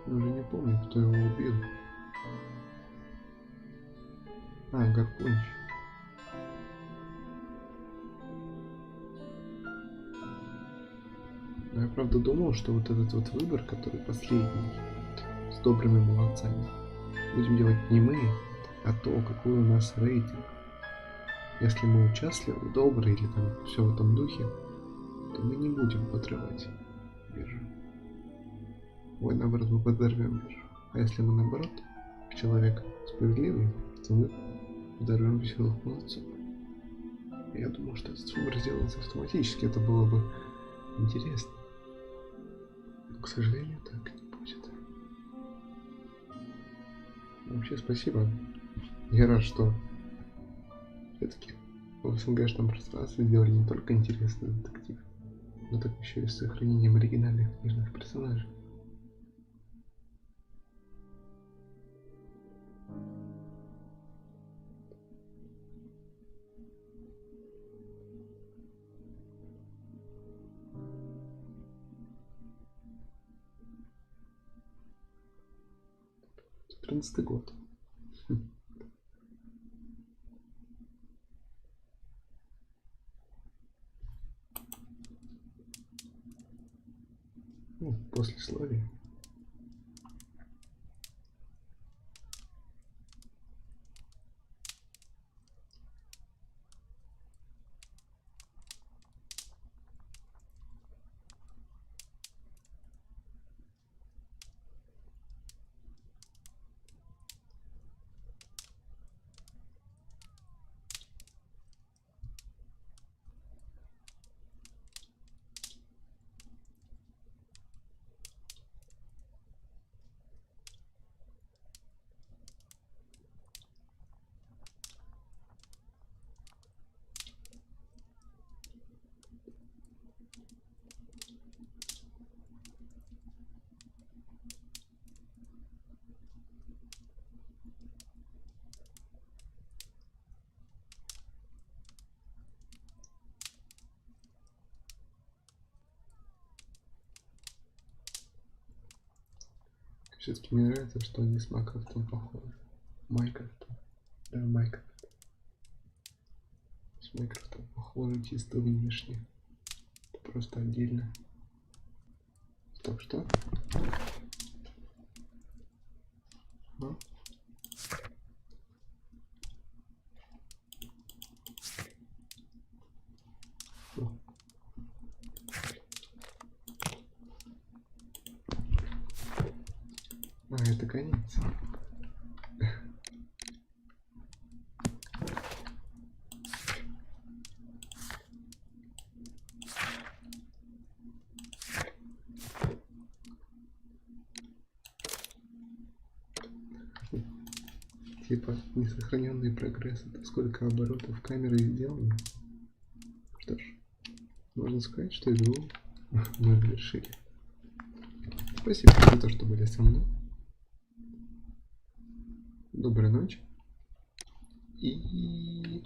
Я уже не помню, кто его убил. А, Гарпунч. Но я правда думал, что вот этот вот выбор, который последний, с добрыми молодцами, будем делать не мы, а то, какой у нас рейтинг. Если мы участливы, добрые или там все в этом духе, то мы не будем подрывать биржу. Ой, наоборот, мы подорвем биржу. А если мы наоборот, человек справедливый, то мы подорвем веселых молодцов. Я думал, что этот выбор сделается автоматически, это было бы интересно. Но, к сожалению, так не будет. Вообще, спасибо. Я рад, что все-таки в СНГшном пространстве сделали не только интересный детектив, но так еще и с сохранением оригинальных книжных персонажей. Четырнадцатый год. Послесловие. Все-таки мне нравится, что они с Майкрофтом похожи. Майкрофтом. Да, Майкрофт. С Майкрофтом похожи чисто внешне. Это просто отдельно. Стоп, что? А? А, это конец. Типа, несохраненный прогресс, это сколько оборотов камеры сделано. Что ж, можно сказать, что игру мы завершили. Спасибо за то, что были со мной. Доброй ночи. И